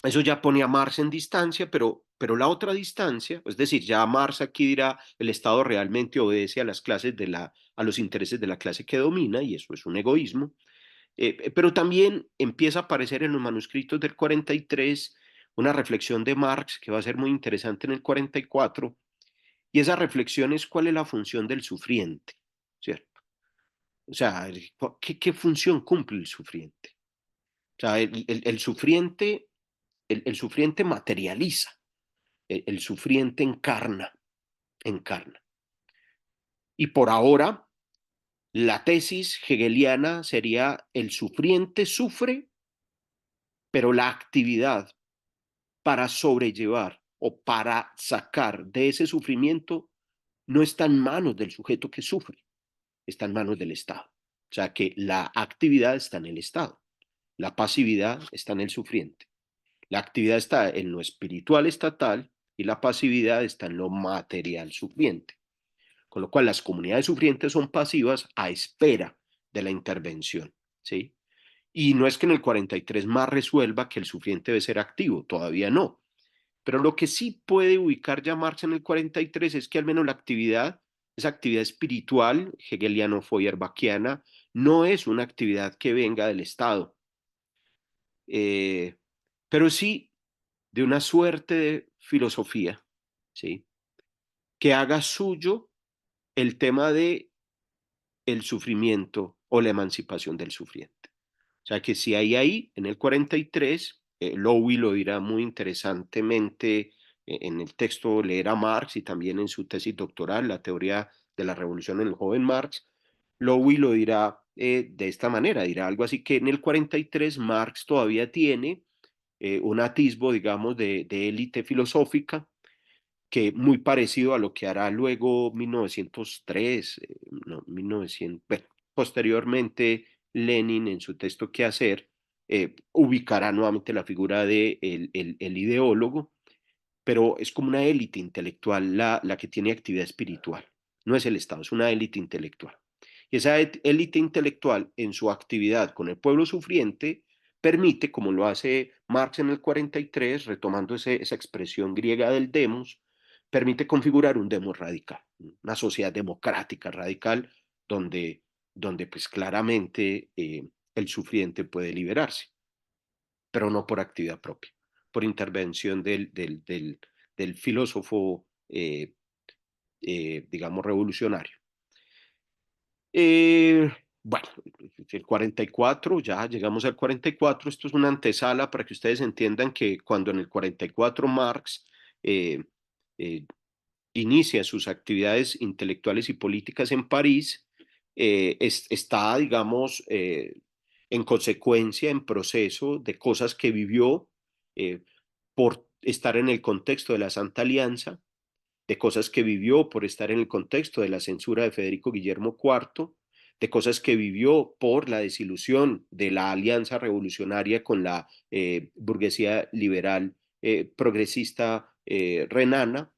Eso ya pone a Marx en distancia, pero la otra distancia, es decir, ya Marx aquí dirá, el Estado realmente obedece a las clases a los intereses de la clase que domina, y eso es un egoísmo. Pero también empieza a aparecer en los manuscritos del 43 una reflexión de Marx que va a ser muy interesante en el 44, y esa reflexión es cuál es la función del sufriente, ¿cierto? O sea, ¿qué función cumple el sufriente? O sea, el sufriente, el sufriente materializa, el sufriente encarna, encarna. Y por ahora, la tesis hegeliana sería el sufriente sufre, pero la actividad para sobrellevar o para sacar de ese sufrimiento no está en manos del sujeto que sufre, está en manos del Estado. O sea que la actividad está en el Estado, la pasividad está en el sufriente. La actividad está en lo espiritual estatal y la pasividad está en lo material sufriente. Con lo cual las comunidades sufrientes son pasivas a espera de la intervención, ¿sí? Y no es que en el 43 más resuelva que el sufriente debe ser activo, todavía no. Pero lo que sí puede ubicar ya Marx en el 43 es que al menos la actividad, esa actividad espiritual, hegeliano-feuerbachiana, no es una actividad que venga del Estado, eh, pero sí de una suerte de filosofía, ¿sí? Que haga suyo el tema de el sufrimiento o la emancipación del sufriente. O sea que si hay ahí, en el 43, Lowy lo dirá muy interesantemente en el texto Leer a Marx y también en su tesis doctoral, La teoría de la revolución en el joven Marx, Lowy lo dirá de esta manera, dirá algo así que en el 43 Marx todavía tiene un atisbo, digamos, de élite filosófica, que muy parecido a lo que hará luego 1903, no, 1900, bueno, posteriormente Lenin en su texto ¿Qué hacer? Ubicará nuevamente la figura de el ideólogo, pero es como una élite intelectual la que tiene actividad espiritual. No es el Estado, es una élite intelectual. Y esa élite intelectual en su actividad con el pueblo sufriente permite, como lo hace Marx en el 43, retomando esa expresión griega del demos, permite configurar un demos radical, una sociedad democrática radical donde pues claramente el sufriente puede liberarse, pero no por actividad propia, por intervención del filósofo, digamos, revolucionario. Bueno, el 44, ya llegamos al 44, esto es una antesala para que ustedes entiendan que cuando en el 44 Marx eh, eh, inicia sus actividades intelectuales y políticas en París, está, digamos, en consecuencia, en proceso de cosas que vivió eh, por estar en el contexto de la Santa Alianza, de cosas que vivió por estar en el contexto de la censura de Federico Guillermo IV, de cosas que vivió por la desilusión de la alianza revolucionaria con la burguesía liberal progresista renana,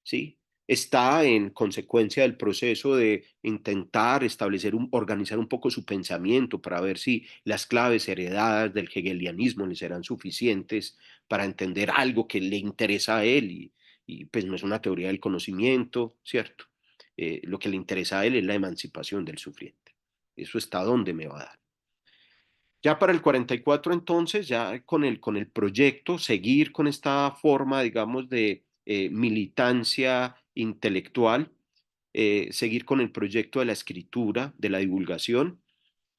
¿sí? Está en consecuencia del proceso de intentar organizar un poco su pensamiento para ver si las claves heredadas del hegelianismo le serán suficientes para entender algo que le interesa a él y pues no es una teoría del conocimiento, ¿cierto? Lo que le interesa a él es la emancipación del sufriente. Eso está donde me va a dar. Ya para el 44 entonces, ya con el proyecto, seguir con esta forma, digamos, de militancia intelectual, seguir con el proyecto de la escritura, de la divulgación.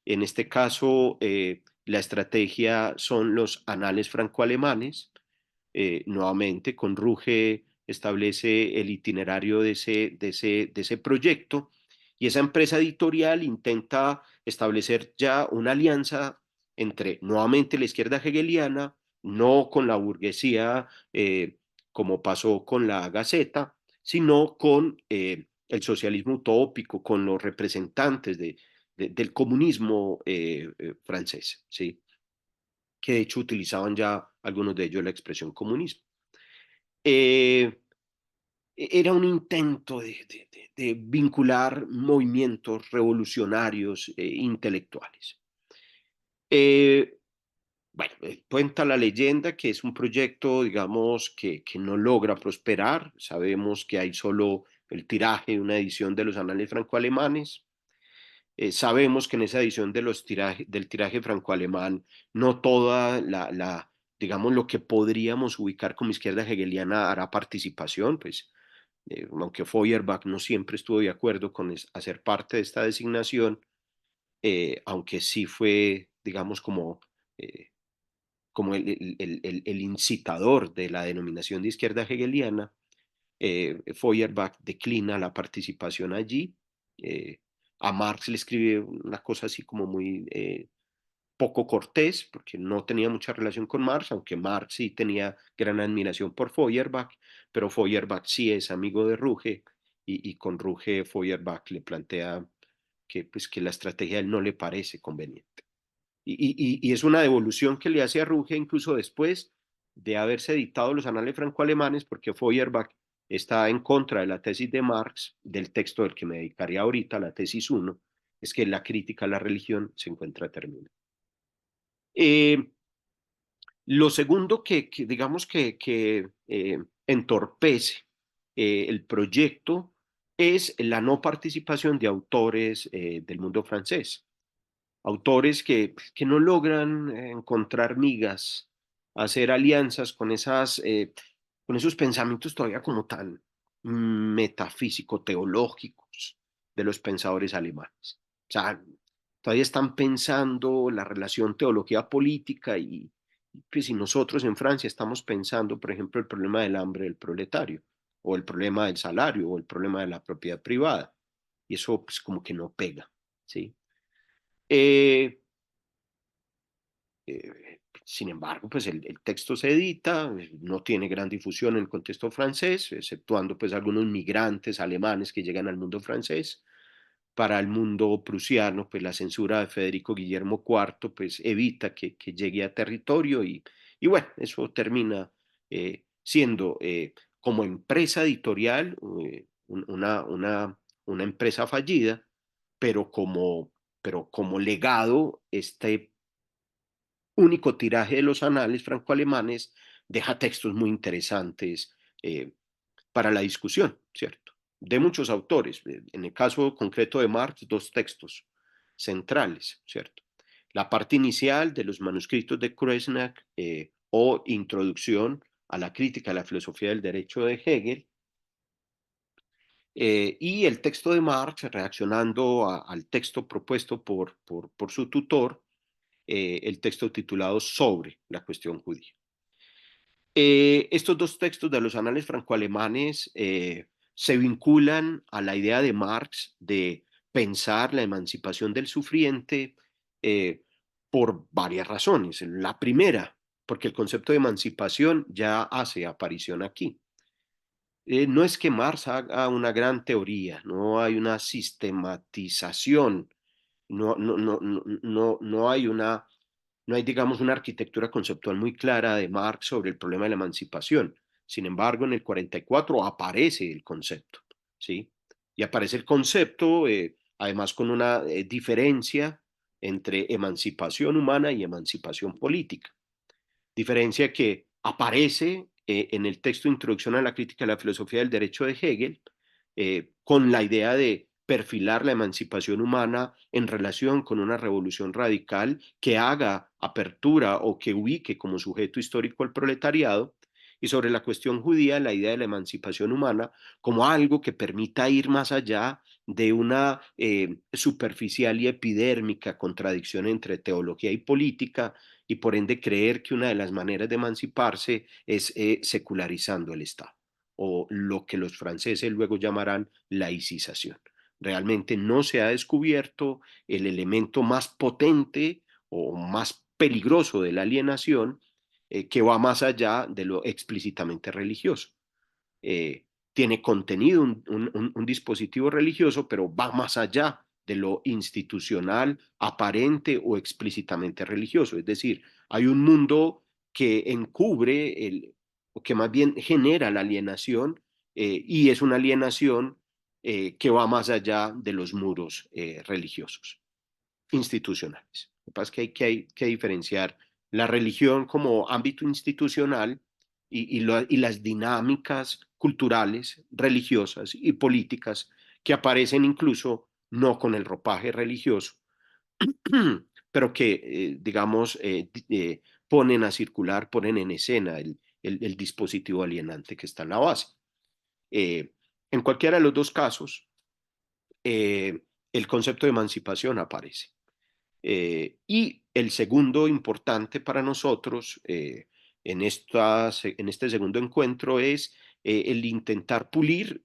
En este caso, la estrategia son los anales franco-alemanes. Nuevamente, con Ruge establece el itinerario de ese proyecto y esa empresa editorial intenta establecer ya una alianza entre nuevamente la izquierda hegeliana, no con la burguesía como pasó con la Gaceta, sino con el socialismo utópico, con los representantes del comunismo francés, ¿sí? Que de hecho utilizaban ya algunos de ellos la expresión comunismo. Eh, Era un intento de vincular movimientos revolucionarios intelectuales. Eh, bueno, cuenta la leyenda que es un proyecto, digamos, que no logra prosperar. Sabemos que hay solo el tiraje de una edición de los anales franco-alemanes. Sabemos que en esa edición del tiraje franco-alemán no toda digamos, lo que podríamos ubicar como izquierda hegeliana hará participación, pues aunque Feuerbach no siempre estuvo de acuerdo con hacer parte de esta designación, aunque sí fue, digamos, eh, como el incitador de la denominación de izquierda hegeliana, Feuerbach declina la participación allí. Eh, a Marx le escribe una cosa así como muy poco cortés, porque no tenía mucha relación con Marx, aunque Marx sí tenía gran admiración por Feuerbach, pero Feuerbach sí es amigo de Ruge y con Ruge Feuerbach le plantea que, pues, que la estrategia a él no le parece conveniente. Y es una devolución que le hace a Ruge incluso después de haberse editado los anales franco-alemanes, porque Feuerbach está en contra de la tesis de Marx, del texto del que me dedicaría ahorita, la tesis uno, es que la crítica a la religión se encuentra terminada. Eh, lo segundo digamos que entorpece el proyecto es la no participación de autores del mundo francés, autores que no logran encontrar migas, hacer alianzas con esos pensamientos todavía como tan metafísico-teológicos de los pensadores alemanes. O sea, todavía están pensando la relación teología política y pues, si nosotros en Francia estamos pensando, por ejemplo, el problema del hambre del proletario, o el problema del salario, o el problema de la propiedad privada, y eso pues como que no pega, ¿sí? Eh, Sin embargo, pues el texto se edita, no tiene gran difusión en el contexto francés, exceptuando pues algunos migrantes alemanes que llegan al mundo francés. Para el mundo prusiano, pues la censura de Federico Guillermo IV pues evita que llegue a territorio y bueno, eso termina siendo como empresa editorial una empresa fallida, pero como legado este único tiraje de los anales franco-alemanes deja textos muy interesantes para la discusión, ¿cierto? De muchos autores. En el caso concreto de Marx, dos textos centrales, ¿cierto? La parte inicial de los manuscritos de Kreuznach o Introducción a la crítica de la filosofía del derecho de Hegel, y el texto de Marx reaccionando al texto propuesto por su tutor, el texto titulado Sobre la cuestión judía. Estos dos textos de los anales franco-alemanes se vinculan a la idea de Marx de pensar la emancipación del sufriente por varias razones. La primera, porque el concepto de emancipación ya hace aparición aquí. No es que Marx haga una gran teoría, no hay una sistematización, no hay no hay, digamos, una arquitectura conceptual muy clara de Marx sobre el problema de la emancipación. Sin embargo, en el 44 aparece el concepto, ¿sí? Y aparece el concepto, además con una diferencia entre emancipación humana y emancipación política. Diferencia que aparece en el texto Introducción a la crítica de la filosofía del derecho de Hegel, con la idea de perfilar la emancipación humana en relación con una revolución radical que haga apertura o que ubique como sujeto histórico al proletariado, y sobre la cuestión judía, la idea de la emancipación humana como algo que permita ir más allá de una superficial y epidérmica contradicción entre teología y política, y por ende creer que una de las maneras de emanciparse es secularizando el Estado, o lo que los franceses luego llamarán laicización. Realmente no se ha descubierto el elemento más potente o más peligroso de la alienación, que va más allá de lo explícitamente religioso. Eh, Tiene contenido un dispositivo religioso, pero va más allá de lo institucional, aparente o explícitamente religioso. Es decir, hay un mundo que encubre, o que más bien genera la alienación, y es una alienación que va más allá de los muros religiosos, institucionales. Lo que pasa es que hay que diferenciar la religión como ámbito institucional y las dinámicas culturales, religiosas y políticas que aparecen incluso no con el ropaje religioso, pero que, digamos, ponen a circular, ponen en escena el dispositivo alienante que está en la base. Eh, en cualquiera de los dos casos, el concepto de emancipación aparece. Y el segundo importante para nosotros en este segundo encuentro es el intentar pulir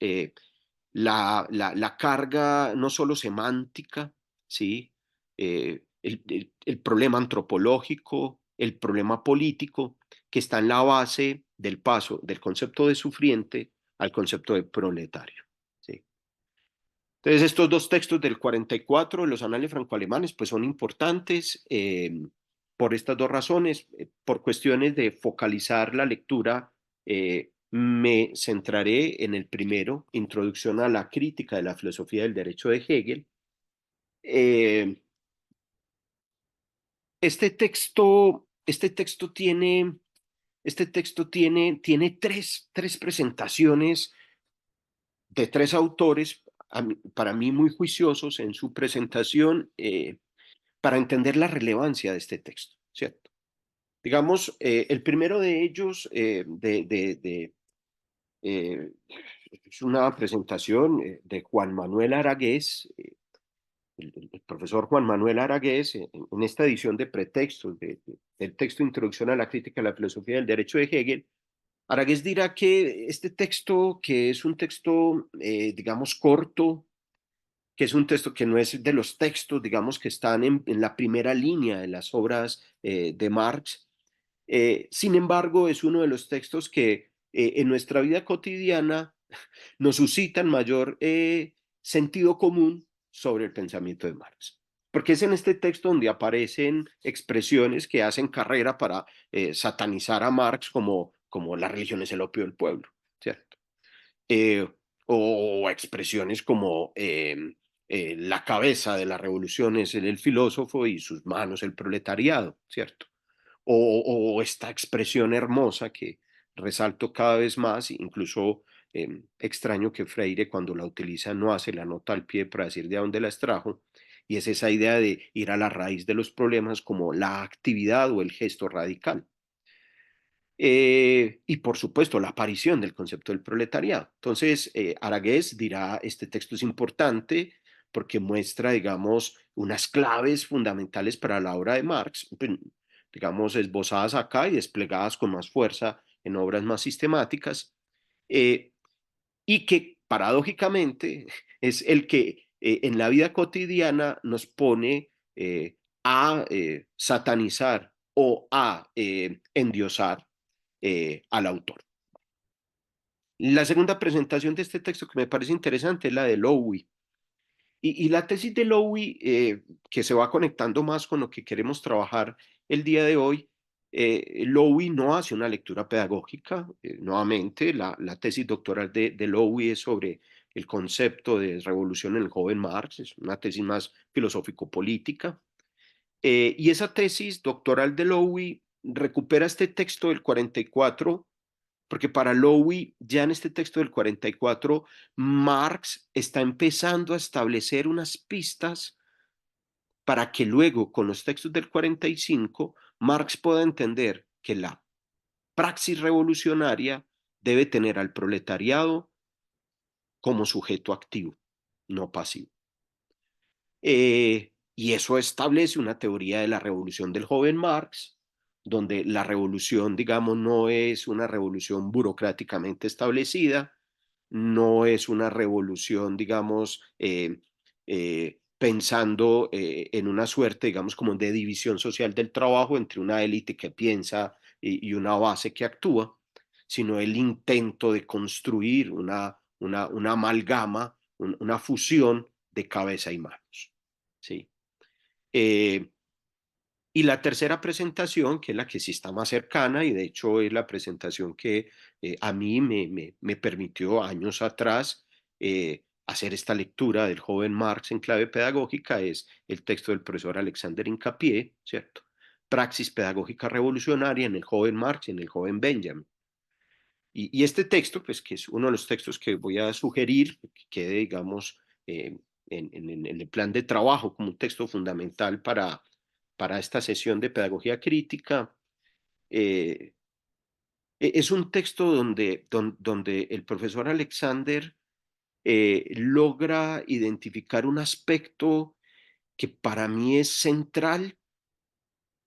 la carga no solo semántica, ¿sí? El problema antropológico, el problema político que está en la base del paso del concepto de sufriente al concepto de proletario. ¿Sí? Entonces, estos dos textos del 44, los anales franco-alemanes, pues son importantes por estas dos razones. Por cuestiones de focalizar la lectura, me centraré en el primero, Introducción a la crítica de la filosofía del derecho de Hegel. Eh, este texto tiene tres presentaciones de tres autores, para mí muy juiciosos en su presentación, para entender la relevancia de este texto, ¿cierto? Digamos, el primero de ellos es una presentación de Juan Manuel Aragués, el profesor Juan Manuel Aragués, en esta edición de pretextos del texto Introducción a la crítica de la filosofía del derecho de Hegel. Aragués dirá que este texto, que es un texto, digamos, corto, que es un texto que no es de los textos, digamos, que están en la primera línea de las obras de Marx. Sin embargo, es uno de los textos que en nuestra vida cotidiana nos suscitan mayor sentido común sobre el pensamiento de Marx. Porque es en este texto donde aparecen expresiones que hacen carrera para satanizar a Marx como la religión es el opio del pueblo, ¿cierto? eh, o expresiones como la cabeza de la revolución es el filósofo y sus manos el proletariado, ¿cierto? O esta expresión hermosa que resalto cada vez más, incluso extraño que Freire cuando la utiliza no hace la nota al pie para decir de dónde la extrajo, y es esa idea de ir a la raíz de los problemas como la actividad o el gesto radical. Y por supuesto la aparición del concepto del proletariado. Entonces, Aragués dirá, este texto es importante porque muestra, digamos, unas claves fundamentales para la obra de Marx, digamos, esbozadas acá y desplegadas con más fuerza en obras más sistemáticas, eh, y que paradójicamente es el que en la vida cotidiana nos pone a satanizar o a endiosar al autor. La segunda presentación de este texto que me parece interesante es la de Lowy. Y la tesis de Lowy, que se va conectando más con lo que queremos trabajar el día de hoy, Lowy no hace una lectura pedagógica. Nuevamente, la tesis doctoral de Lowy es sobre el concepto de revolución en el joven Marx, es una tesis más filosófico-política. Y esa tesis doctoral de Lowy recupera este texto del 44, porque para Lowy, ya en este texto del 44, Marx está empezando a establecer unas pistas para que luego, con los textos del 45, Marx pueda entender que la praxis revolucionaria debe tener al proletariado como sujeto activo, no pasivo. Y eso establece una teoría de la revolución del joven Marx, donde la revolución, digamos, no es una revolución burocráticamente establecida, no es una revolución, digamos, pensando en una suerte, digamos, como de división social del trabajo entre una élite que piensa y una base que actúa, sino el intento de construir una amalgama, una fusión de cabeza y manos. ¿Sí? Eh, y la tercera presentación, que es la que sí está más cercana, y de hecho es la presentación que a mí me permitió años atrás hacer esta lectura del joven Marx en clave pedagógica, es el texto del profesor Alexander Hincapié, ¿cierto? Praxis pedagógica revolucionaria en el joven Marx y en el joven Benjamin. Y este texto, pues que es uno de los textos que voy a sugerir, que quede, digamos, en el plan de trabajo como un texto fundamental para esta sesión de pedagogía crítica, eh, es un texto donde el profesor Alexander logra identificar un aspecto que para mí es central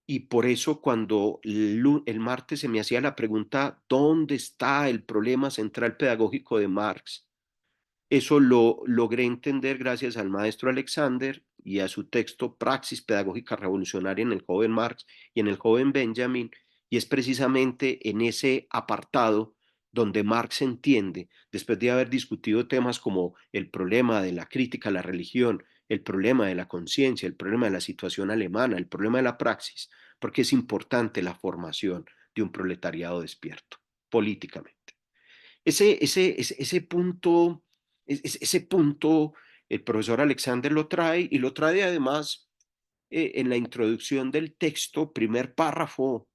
y por eso cuando el martes se me hacía la pregunta, ¿dónde está el problema central pedagógico de Marx? Eso lo logré entender gracias al maestro Alexander y a su texto Praxis Pedagógica Revolucionaria en el joven Marx y en el joven Benjamin, y es precisamente en ese apartado donde Marx entiende, después de haber discutido temas como el problema de la crítica a la religión, el problema de la conciencia, el problema de la situación alemana, el problema de la praxis, porque es importante la formación de un proletariado despierto políticamente. Ese punto, ese punto, el profesor Alexander lo trae y lo trae además en la introducción del texto, primer párrafo,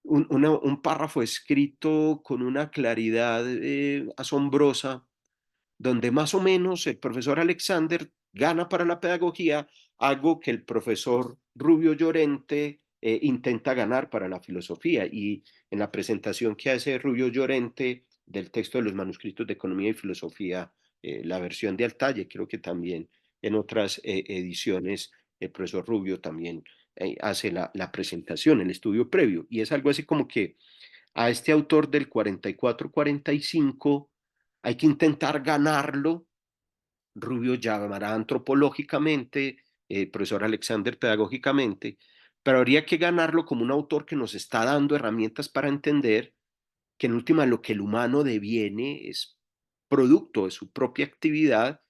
un párrafo escrito con una claridad asombrosa, donde más o menos el profesor Alexander gana para la pedagogía algo que el profesor Rubio Llorente intenta ganar para la filosofía. Y en la presentación que hace Rubio Llorente del texto de los manuscritos de economía y filosofía, la versión de Altalle, creo que también en otras ediciones el profesor Rubio también hace la presentación, el estudio previo. Y es algo así como que a este autor del 44-45 hay que intentar ganarlo. Rubio llamará antropológicamente, profesor Alexander pedagógicamente, pero habría que ganarlo como un autor que nos está dando herramientas para entender que en última lo que el humano deviene es producto de su propia actividad,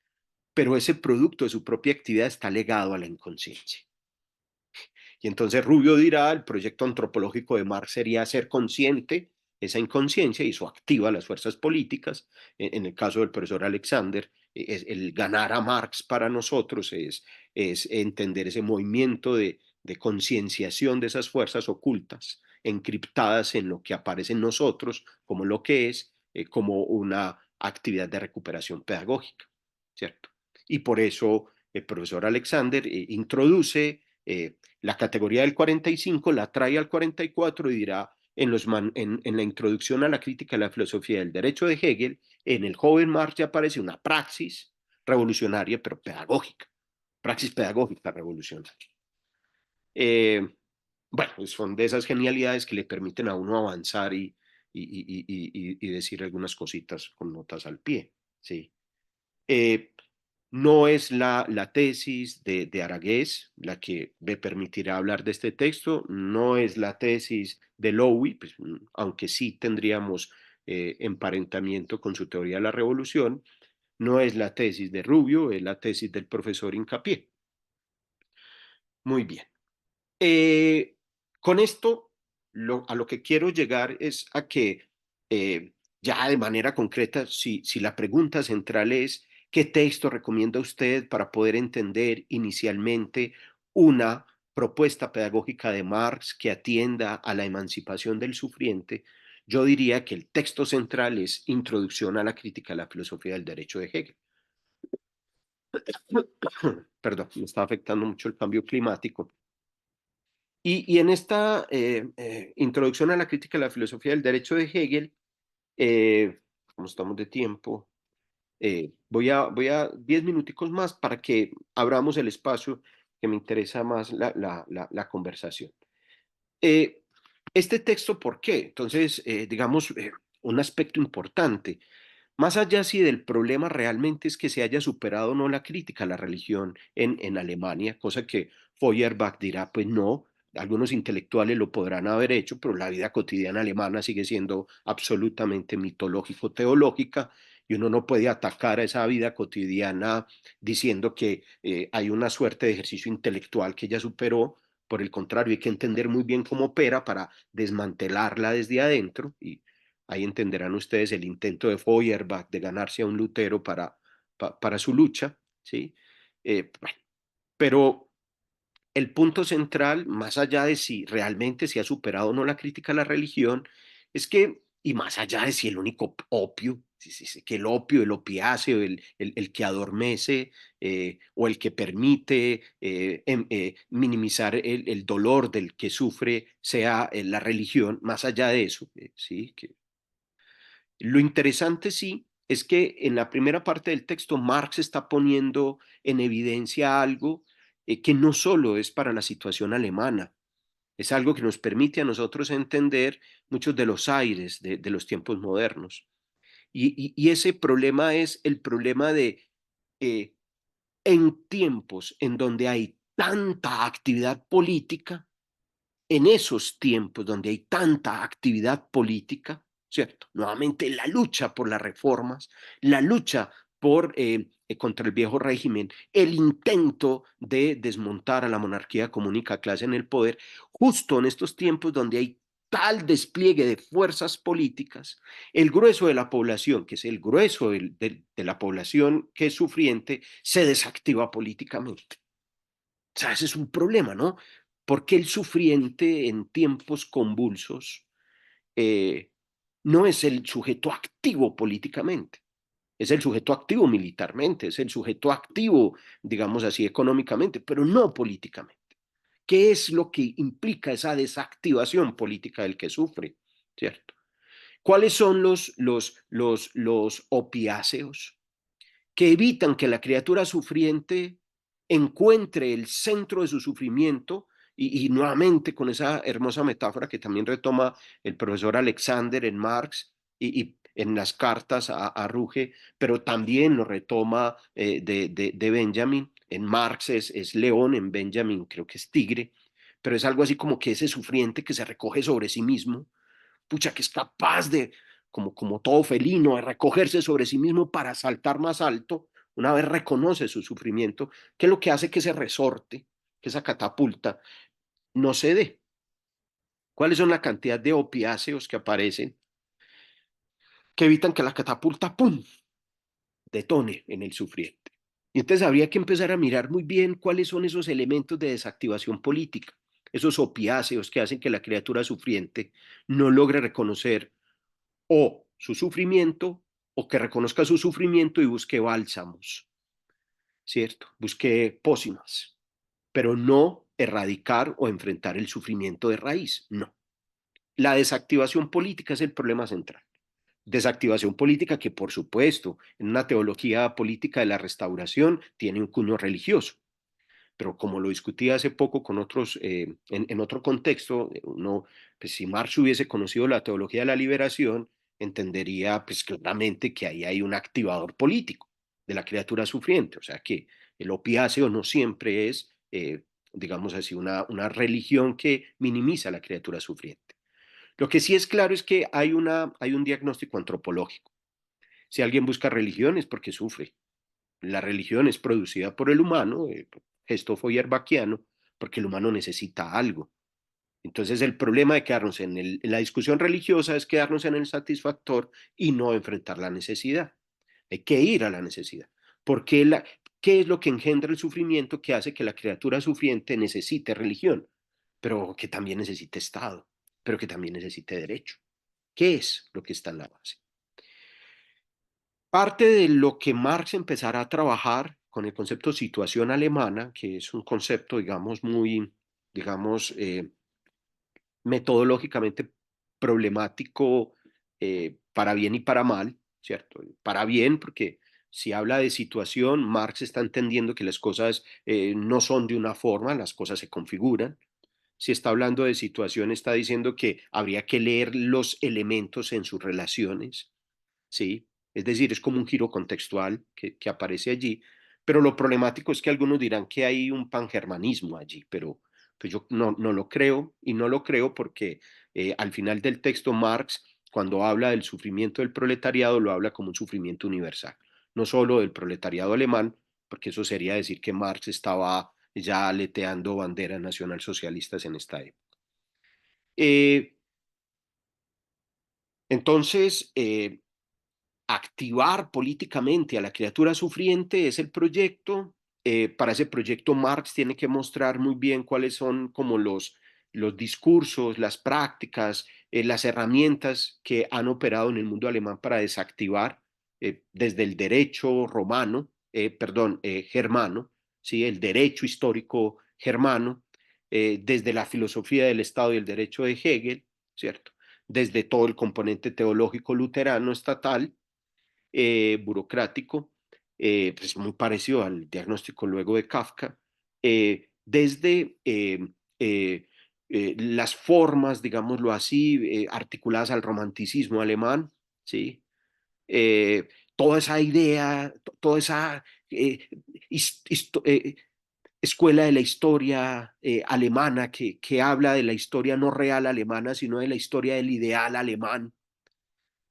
pero ese producto de su propia actividad está legado a la inconsciencia. Y entonces Rubio dirá, el proyecto antropológico de Marx sería ser consciente esa inconsciencia y eso activa las fuerzas políticas. En el caso del profesor Alexander, es el ganar a Marx para nosotros es entender ese movimiento de concienciación de esas fuerzas ocultas, encriptadas en lo que aparece en nosotros, como lo que es, como una actividad de recuperación pedagógica, ¿cierto? Y por eso el profesor Alexander introduce la categoría del 45, la trae al 44 y dirá en la introducción a la crítica de la filosofía del derecho de Hegel, en el joven Marx ya aparece una praxis revolucionaria, pero pedagógica, praxis pedagógica revolucionaria. Eh, bueno, son de esas genialidades que le permiten a uno avanzar y decir algunas cositas con notas al pie, ¿sí? Eh, No es la tesis de Aragués la que me permitirá hablar de este texto, no es la tesis de Lowy, pues, aunque sí tendríamos emparentamiento con su teoría de la revolución, no es la tesis de Rubio, es la tesis del profesor Hincapié. Muy bien. Eh, con esto, a lo que quiero llegar es a que ya de manera concreta, si la pregunta central es, ¿qué texto recomienda usted para poder entender inicialmente una propuesta pedagógica de Marx que atienda a la emancipación del sufriente? Yo diría que el texto central es Introducción a la crítica de la filosofía del derecho de Hegel. Perdón, me está afectando mucho el cambio climático. Y en esta introducción a la crítica de la filosofía del derecho de Hegel, como estamos de tiempo, voy a 10 minuticos más para que abramos el espacio que me interesa más la conversación. Eh, este texto, ¿por qué? Entonces, digamos, un aspecto importante. Más allá si del problema realmente es que se haya superado o no la crítica a la religión en Alemania, cosa que Feuerbach dirá, pues no, algunos intelectuales lo podrán haber hecho, pero la vida cotidiana alemana sigue siendo absolutamente mitológico-teológica y uno no puede atacar a esa vida cotidiana diciendo que hay una suerte de ejercicio intelectual que ella superó. Por el contrario, hay que entender muy bien cómo opera para desmantelarla desde adentro y ahí entenderán ustedes el intento de Feuerbach de ganarse a un Lutero para su lucha, ¿sí? Bueno, pero el punto central, más allá de si realmente se ha superado o no la crítica a la religión, es que, y más allá de si el único opio, que el opio, el opiáceo, el que adormece o el que permite minimizar el dolor del que sufre sea la religión, más allá de eso, ¿sí? Que lo interesante sí es que en la primera parte del texto Marx está poniendo en evidencia algo que no solo es para la situación alemana, es algo que nos permite a nosotros entender muchos de los aires de los tiempos modernos. Y ese problema es el problema de eh, en tiempos en donde hay tanta actividad política, en esos tiempos donde hay tanta actividad política, ¿cierto? Nuevamente la lucha por las reformas, la lucha contra el viejo régimen, el intento de desmontar a la monarquía comúnica clase en el poder, justo en estos tiempos donde hay tal despliegue de fuerzas políticas, el grueso de la población, que es el grueso de la población que es sufriente, se desactiva políticamente. O sea, ese es un problema, ¿no? Porque el sufriente en tiempos convulsos eh, no es el sujeto activo políticamente, es el sujeto activo militarmente, es el sujeto activo, digamos así, económicamente, pero no políticamente. ¿Qué es lo que implica esa desactivación política del que sufre? ¿Cierto? ¿Cuáles son los opiáceos? Que evitan que la criatura sufriente encuentre el centro de su sufrimiento y nuevamente con esa hermosa metáfora que también retoma el profesor Alexander en Marx y en las cartas a Ruge, pero también lo retoma de Benjamin. En Marx es león, en Benjamin creo que es tigre, pero es algo así como que ese sufriente que se recoge sobre sí mismo, pucha, que es capaz de, como todo felino, de recogerse sobre sí mismo para saltar más alto, una vez reconoce su sufrimiento, que es lo que hace que ese resorte, que esa catapulta, no se dé. ¿Cuáles son la cantidad de opiáceos que aparecen que evitan que la catapulta, ¡pum!, detone en el sufriente? Y entonces habría que empezar a mirar muy bien cuáles son esos elementos de desactivación política, esos opiáceos que hacen que la criatura sufriente no logre reconocer o su sufrimiento o que reconozca su sufrimiento y busque bálsamos, ¿cierto? Busque pócimas, pero no erradicar o enfrentar el sufrimiento de raíz, no. La desactivación política es el problema central. Desactivación política que, por supuesto, en una teología política de la restauración tiene un cuño religioso, pero como lo discutí hace poco con otros, en otro contexto, uno, pues si Marx hubiese conocido la teología de la liberación, entendería pues claramente que ahí hay un activador político, de la criatura sufriente. O sea que el opiáceo no siempre es, digamos así, una religión que minimiza a la criatura sufriente. Lo que sí es claro es que hay un diagnóstico antropológico. Si alguien busca religión es porque sufre. La religión es producida por el humano, gesto feuerbachiano, porque el humano necesita algo. Entonces el problema de quedarnos en la discusión religiosa es quedarnos en el satisfactor y no enfrentar la necesidad. Hay que ir a la necesidad. Porque ¿qué es lo que engendra el sufrimiento que hace que la criatura sufriente necesite religión, pero que también necesite Estado, pero que también necesite derecho? ¿Qué es lo que está en la base? Parte de lo que Marx empezará a trabajar con el concepto situación alemana, que es un concepto, digamos, muy, digamos, metodológicamente problemático para bien y para mal, ¿cierto? Para bien, porque si habla de situación, Marx está entendiendo que las cosas no son de una forma, las cosas se configuran. Si está hablando de situación, está diciendo que habría que leer los elementos en sus relaciones, ¿sí? Es decir, es como un giro contextual que aparece allí, pero lo problemático es que algunos dirán que hay un pangermanismo allí, pero pues yo no lo creo y no lo creo porque al final del texto Marx, cuando habla del sufrimiento del proletariado, lo habla como un sufrimiento universal, no solo del proletariado alemán, porque eso sería decir que Marx estaba ya aleteando banderas nacionalsocialistas en esta época. Eh, entonces, activar políticamente a la criatura sufriente es el proyecto. Para ese proyecto Marx tiene que mostrar muy bien cuáles son como los discursos, las prácticas, las herramientas que han operado en el mundo alemán para desactivar desde el derecho romano, perdón, germano, ¿sí? El derecho histórico germano, desde la filosofía del Estado y el derecho de Hegel, ¿cierto? Desde todo el componente teológico luterano estatal, burocrático, pues muy parecido al diagnóstico luego de Kafka, desde las formas, digámoslo así, articuladas al romanticismo alemán, ¿sí? Toda esa idea, toda esa escuela de la historia alemana que habla de la historia no real alemana, sino de la historia del ideal alemán,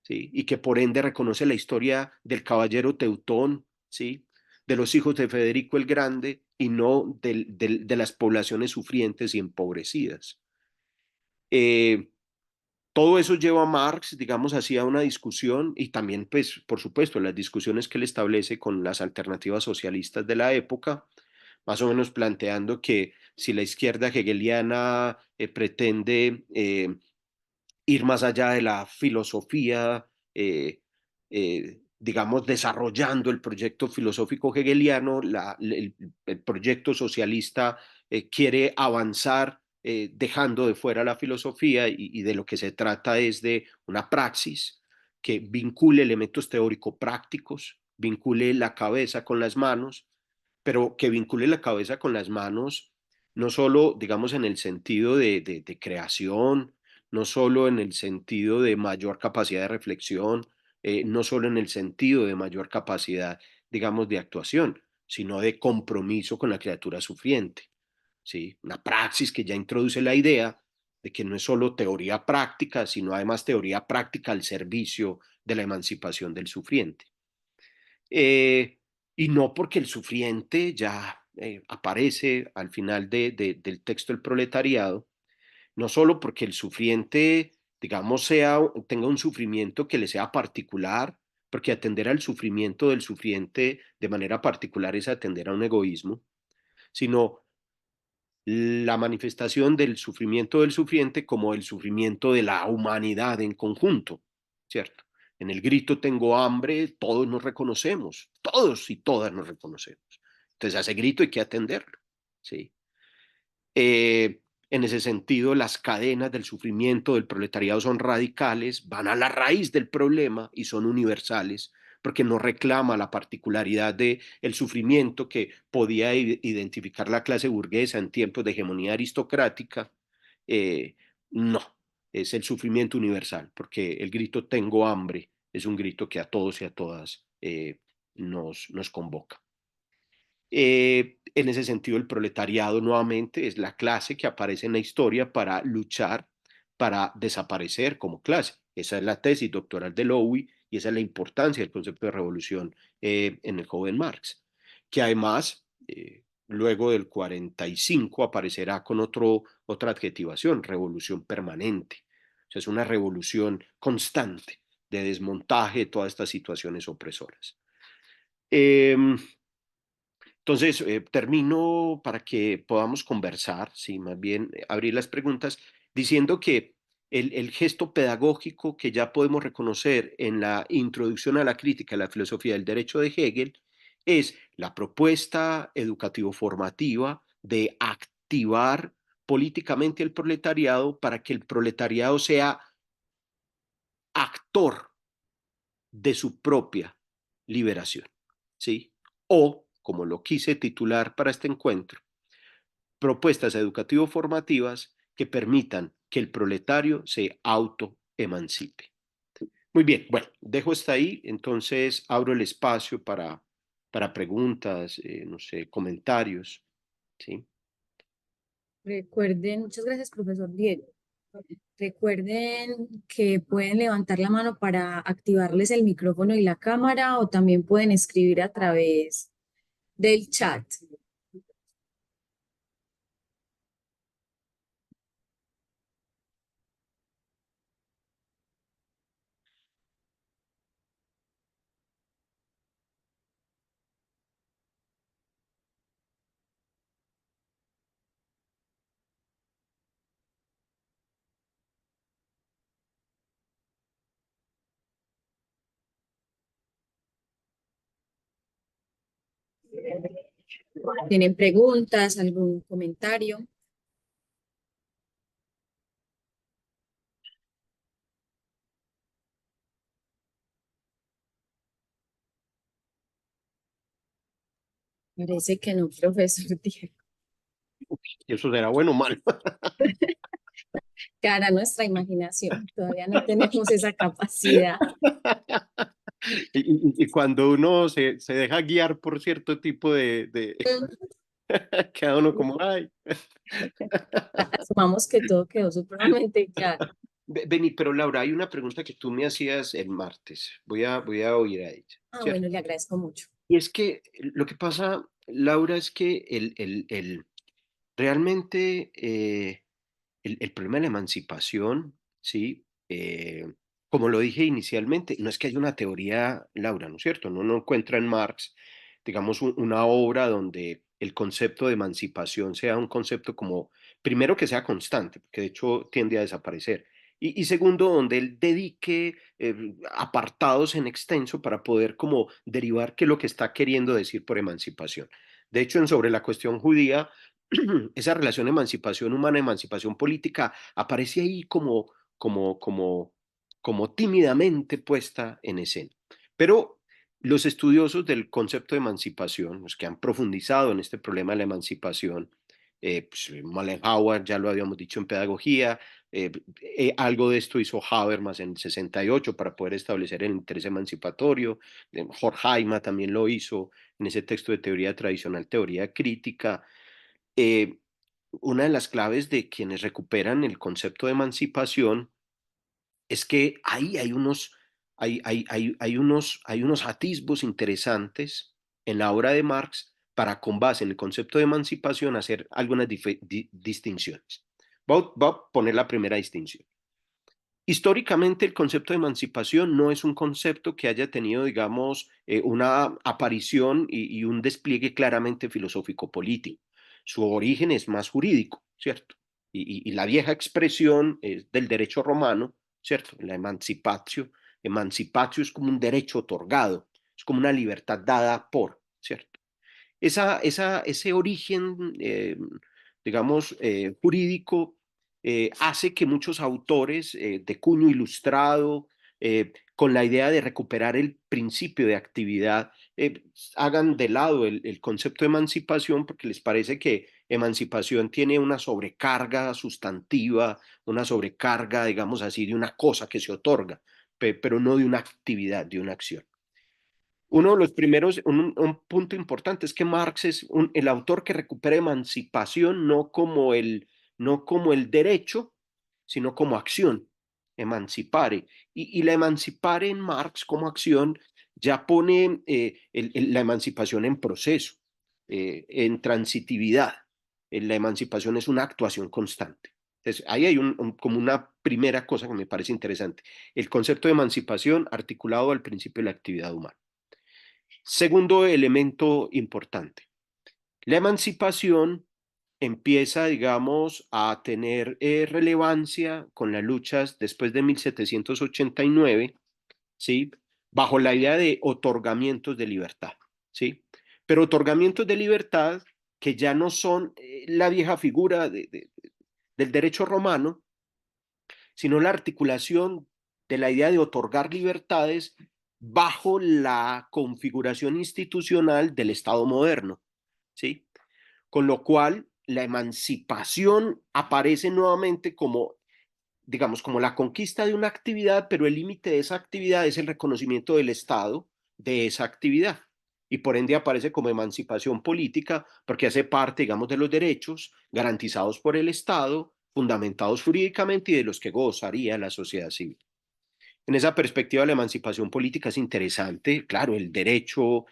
¿sí? Y que por ende reconoce la historia del caballero Teutón, ¿sí? De los hijos de Federico el Grande y no de las poblaciones sufrientes y empobrecidas. Eh, todo eso lleva a Marx, digamos así, a una discusión y también, pues, por supuesto, las discusiones que él establece con las alternativas socialistas de la época, más o menos planteando que si la izquierda hegeliana pretende ir más allá de la filosofía, digamos, desarrollando el proyecto filosófico hegeliano, el proyecto socialista quiere avanzar dejando de fuera la filosofía y de lo que se trata es de una praxis que vincule elementos teórico-prácticos, vincule la cabeza con las manos, pero que vincule la cabeza con las manos no solo, digamos, en el sentido de creación, no solo en el sentido de mayor capacidad de reflexión, no solo en el sentido de mayor capacidad, digamos, de actuación, sino de compromiso con la criatura sufriente, ¿sí? Una praxis que ya introduce la idea de que no es solo teoría práctica, sino además teoría práctica al servicio de la emancipación del sufriente. Eh, y no porque el sufriente ya aparece al final del texto del proletariado, no solo porque el sufriente, digamos, tenga un sufrimiento que le sea particular, porque atender al sufrimiento del sufriente de manera particular es atender a un egoísmo, sino la manifestación del sufrimiento del sufriente como el sufrimiento de la humanidad en conjunto, ¿cierto? En el grito tengo hambre, todos nos reconocemos, todos y todas nos reconocemos. Entonces a ese grito hay que atenderlo, ¿sí? Eh, en ese sentido, las cadenas del sufrimiento del proletariado son radicales, van a la raíz del problema y son universales, porque no reclama la particularidad del sufrimiento que podía identificar la clase burguesa en tiempos de hegemonía aristocrática. No, es el sufrimiento universal, porque el grito tengo hambre es un grito que a todos y a todas nos convoca. En ese sentido, el proletariado nuevamente es la clase que aparece en la historia para luchar, para desaparecer como clase. Esa es la tesis doctoral de Lowy y esa es la importancia del concepto de revolución en el joven Marx, que además, luego del 45 aparecerá con otra adjetivación, revolución permanente. O sea, es una revolución constante de desmontaje de todas estas situaciones opresoras. Eh, entonces, termino para que podamos conversar, sí, más bien abrir las preguntas, diciendo que el gesto pedagógico que ya podemos reconocer en la introducción a la crítica de la filosofía del derecho de Hegel es la propuesta educativo-formativa de activar políticamente el proletariado para que el proletariado sea actor de su propia liberación, ¿sí? O, como lo quise titular para este encuentro, propuestas educativo-formativas que permitan que el proletario se autoemancipe. Muy bien, bueno, dejo hasta ahí, entonces abro el espacio para preguntas, no sé, comentarios, ¿sí? Recuerden, muchas gracias, profesor Diego. Recuerden que pueden levantar la mano para activarles el micrófono y la cámara o también pueden escribir a través del chat. ¿Tienen preguntas, algún comentario? Parece que no, profesor Diego. Eso será bueno o malo. Que hará nuestra imaginación. Todavía no tenemos esa capacidad. Y cuando uno se deja guiar por cierto tipo queda uno como, ay. Asumamos que todo quedó supremamente claro. Vení, pero Laura, hay una pregunta que tú me hacías el martes. Voy a oír a ella, Ah, ¿cierto? bueno, le agradezco mucho. Y es que lo que pasa, Laura, es que realmente el problema de la emancipación, ¿sí? Como lo dije inicialmente, no es que haya una teoría, Laura, ¿no es cierto? No encuentra en Marx, digamos, una obra donde el concepto de emancipación sea un concepto como, primero, que sea constante, porque de hecho tiende a desaparecer. Y segundo, donde él dedique apartados en extenso para poder como derivar qué es lo que está queriendo decir por emancipación. De hecho, sobre la cuestión judía, esa relación emancipación humana, emancipación política, aparece ahí como tímidamente puesta en escena. Pero los estudiosos del concepto de emancipación, los que han profundizado en este problema de la emancipación, pues, Mollenhauer, ya lo habíamos dicho en pedagogía, algo de esto hizo Habermas en el 68 para poder establecer el interés emancipatorio, Horkheimer también lo hizo en ese texto de teoría tradicional, teoría crítica. eh, una de las claves de quienes recuperan el concepto de emancipación es que ahí hay unos atisbos interesantes en la obra de Marx para, con base en el concepto de emancipación, hacer algunas distinciones. Voy a poner la primera distinción. Históricamente, el concepto de emancipación no es un concepto que haya tenido, digamos, una aparición y un despliegue claramente filosófico-político. Su origen es más jurídico, ¿cierto? Y la vieja expresión es del derecho romano, ¿cierto? La emancipatio. Emancipatio es como un derecho otorgado, es como una libertad dada por, ¿cierto? Ese origen, digamos, jurídico, hace que muchos autores de cuño ilustrado, con la idea de recuperar el principio de actividad, hagan de lado el concepto de emancipación porque les parece que emancipación tiene una sobrecarga sustantiva, una sobrecarga, digamos así, de una cosa que se otorga, pero no de una actividad, de una acción. Uno de los primeros, un punto importante es que Marx es el autor que recupera emancipación no como el derecho, sino como acción, emancipare. Y la emancipare en Marx como acción ya pone la emancipación en proceso, en transitividad. La emancipación es una actuación constante. Entonces, ahí hay como una primera cosa que me parece interesante. El concepto de emancipación articulado al principio de la actividad humana. Segundo elemento importante, la emancipación empieza, digamos, a tener relevancia con las luchas después de 1789, ¿sí? Bajo la idea de otorgamientos de libertad, ¿sí? Pero otorgamientos de libertad que ya no son la vieja figura del derecho romano, sino la articulación de la idea de otorgar libertades bajo la configuración institucional del Estado moderno, ¿sí? Con lo cual, la emancipación aparece nuevamente como, digamos, como la conquista de una actividad, pero el límite de esa actividad es el reconocimiento del Estado de esa actividad. Y por ende aparece como emancipación política porque hace parte, digamos, de los derechos garantizados por el Estado, fundamentados jurídicamente y de los que gozaría la sociedad civil. En esa perspectiva, la emancipación política es interesante. Claro, el derecho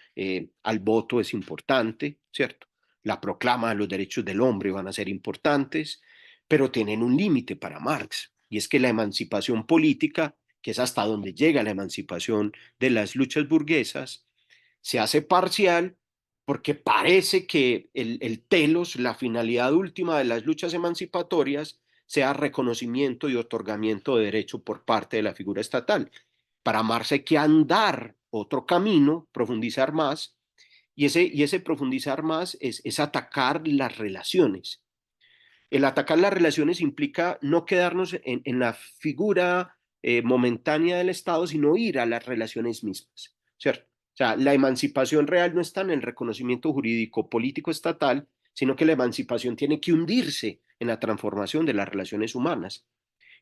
al voto es importante, ¿cierto? La proclama de los derechos del hombre van a ser importantes, pero tienen un límite para Marx, y es que la emancipación política, que es hasta donde llega la emancipación de las luchas burguesas, se hace parcial porque parece que el telos, la finalidad última de las luchas emancipatorias, sea reconocimiento y otorgamiento de derecho por parte de la figura estatal. Para Marx hay que andar otro camino, profundizar más, y ese profundizar más es atacar las relaciones. El atacar las relaciones implica no quedarnos en la figura momentánea del Estado, sino ir a las relaciones mismas, ¿cierto? O sea, la emancipación real no está en el reconocimiento jurídico político estatal, sino que la emancipación tiene que hundirse en la transformación de las relaciones humanas.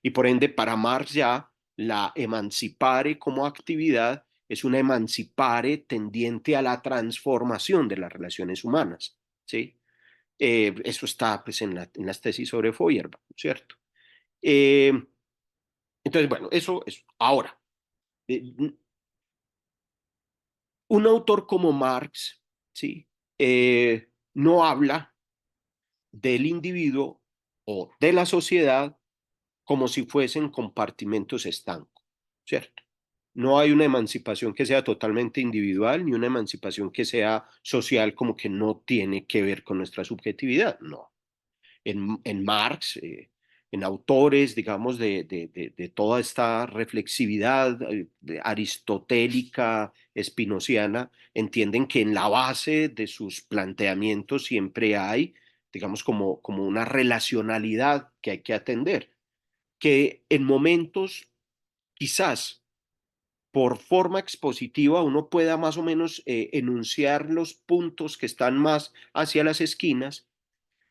Y por ende, para Marx ya la emancipare como actividad es una emancipare tendiente a la transformación de las relaciones humanas, ¿sí? Eso está pues, en las tesis sobre Feuerbach, ¿cierto? Eh, entonces, bueno, eso es. Ahora, eh, un autor como Marx, ¿sí? No habla del individuo o de la sociedad como si fuesen compartimentos estancos, ¿cierto? No hay una emancipación que sea totalmente individual, ni una emancipación que sea social como que no tiene que ver con nuestra subjetividad, no. En Marx, en autores, digamos, de toda esta reflexividad aristotélica, espinociana, entienden que en la base de sus planteamientos siempre hay, digamos, como una relacionalidad que hay que atender, que en momentos quizás por forma expositiva uno pueda más o menos enunciar los puntos que están más hacia las esquinas,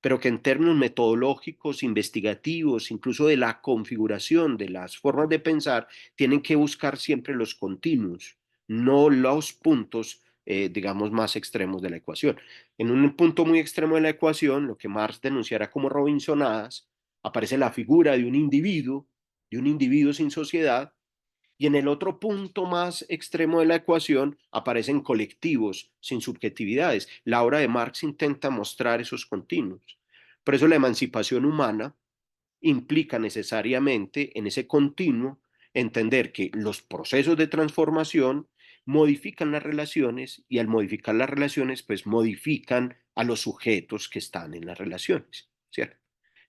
pero que en términos metodológicos, investigativos, incluso de la configuración de las formas de pensar, tienen que buscar siempre los continuos, no los puntos, digamos, más extremos de la ecuación. En un punto muy extremo de la ecuación, lo que Marx denunciará como Robinsonadas, aparece la figura de un individuo sin sociedad, y en el otro punto más extremo de la ecuación aparecen colectivos sin subjetividades. La obra de Marx intenta mostrar esos continuos. Por eso la emancipación humana implica necesariamente en ese continuo entender que los procesos de transformación modifican las relaciones y al modificar las relaciones pues modifican a los sujetos que están en las relaciones, ¿cierto?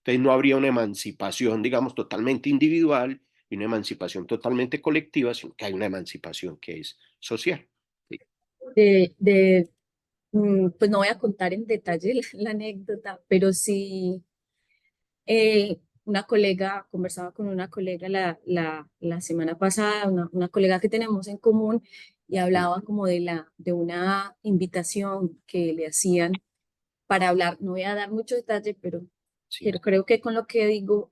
Entonces no habría una emancipación, digamos, totalmente individual y una emancipación totalmente colectiva, sino que hay una emancipación que es social. ¿Sí? De, de, pues no voy a contar en detalle la anécdota, pero sí, una colega, conversaba con una colega la semana pasada, una colega que tenemos en común, y hablaba como de una invitación que le hacían para hablar. No voy a dar mucho detalle, pero Sí. creo que con lo que digo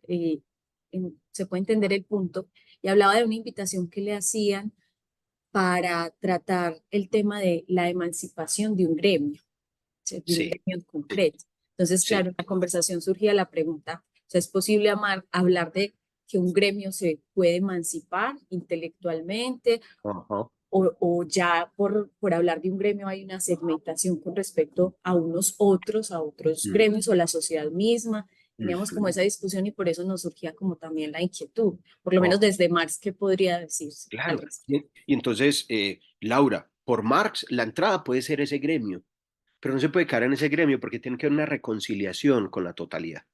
se puede entender el punto. Y hablaba de una invitación que le hacían para tratar el tema de la emancipación de un gremio, ¿sí? De un Sí, gremio en sí, concreto. Entonces, sí. claro, en la conversación surgía la pregunta, o sea, ¿es posible hablar de que un gremio se puede emancipar intelectualmente Ajá. o ya por hablar de un gremio hay una segmentación con respecto a a otros Mm, gremios o la sociedad misma? Teníamos como ujú. esa discusión y por eso nos surgía como también la inquietud, por lo menos Oh, desde Marx, ¿qué podría decirse al claro. respecto? Y entonces, Laura, por Marx, la entrada puede ser ese gremio, pero no se puede caer en ese gremio porque tiene que haber una reconciliación con la totalidad.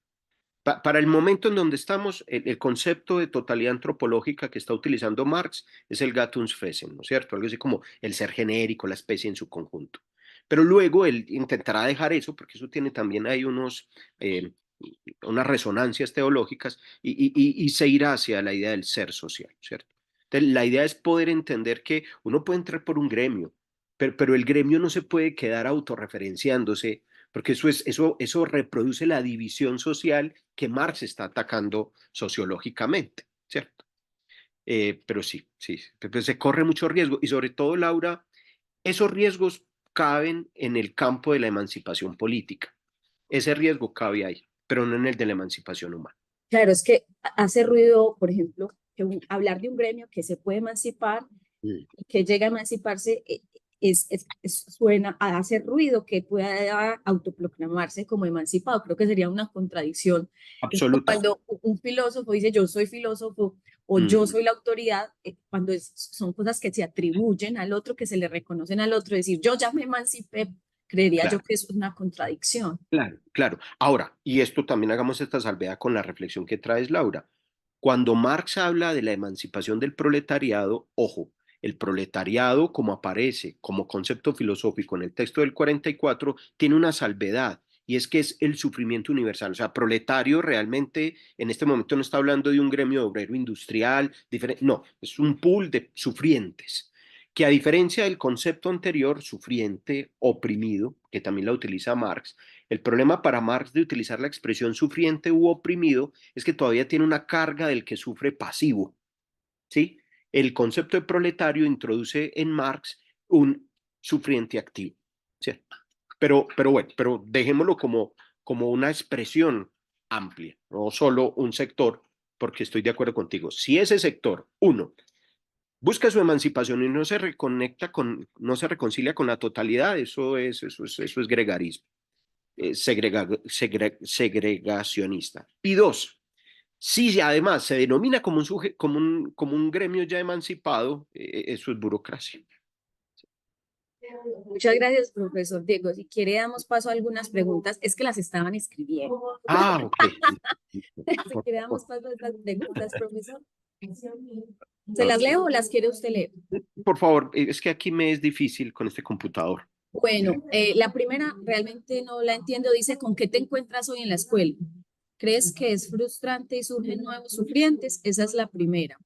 Para el momento en donde estamos, el concepto de totalidad antropológica que está utilizando Marx es el Gattungswesen, ¿no es cierto? Algo así como el ser genérico, la especie en su conjunto. Pero luego él intentará dejar eso, porque eso tiene también ahí unas resonancias teológicas, y se irá hacia la idea del ser social, ¿cierto? Entonces, la idea es poder entender que uno puede entrar por un gremio, pero el gremio no se puede quedar autorreferenciándose porque eso reproduce la división social que Marx está atacando sociológicamente, ¿cierto? Pero sí, sí, pues se corre mucho riesgo y sobre todo, Laura, esos riesgos caben en el campo de la emancipación política. Ese riesgo cabe ahí, pero no en el de la emancipación humana. Claro, es que hace ruido, por ejemplo, hablar de un gremio que se puede emancipar Mm, y que llega a emanciparse suena a hacer ruido que pueda autoproclamarse como emancipado. Creo que sería una contradicción. Es como absoluta. cuando un filósofo dice yo soy filósofo o yo Mm, soy la autoridad, cuando son cosas que se atribuyen al otro, que se le reconocen al otro, decir yo ya me emancipé, creería yo claro. que es una contradicción. Claro, claro. Ahora, y esto también hagamos esta salvedad con la reflexión que traes, Laura. Cuando Marx habla de la emancipación del proletariado, ojo, el proletariado, como aparece como concepto filosófico en el texto del 44, tiene una salvedad, y es que es el sufrimiento universal. O sea, proletario realmente en este momento no está hablando de un gremio de obrero industrial, diferente, no, es un pool de sufrientes que a diferencia del concepto anterior, sufriente, oprimido, que también la utiliza Marx, el problema para Marx de utilizar la expresión sufriente u oprimido es que todavía tiene una carga del que sufre pasivo, ¿sí? El concepto de proletario introduce en Marx un sufriente activo, ¿cierto? Pero bueno, pero dejémoslo como una expresión amplia, no solo un sector, porque estoy de acuerdo contigo. Si ese sector, uno, busca su emancipación y no se reconecta no se reconcilia con la totalidad, eso es gregarismo, segregacionista. Y dos, si además se denomina como un gremio ya emancipado, eso es burocracia. Muchas gracias, profesor Diego. Si quiere, damos paso a algunas preguntas. Es que las estaban escribiendo. Ah, ok. Si quiere, damos Por, paso a estas preguntas, profesor. ¿Se las ok. leo o las quiere usted leer? Por favor, es que aquí me es difícil con este computador. Bueno, la primera realmente no la entiendo. Dice, ¿con qué te encuentras hoy en la escuela? ¿Crees que es frustrante y surgen nuevos sufrientes? Esa es la primera.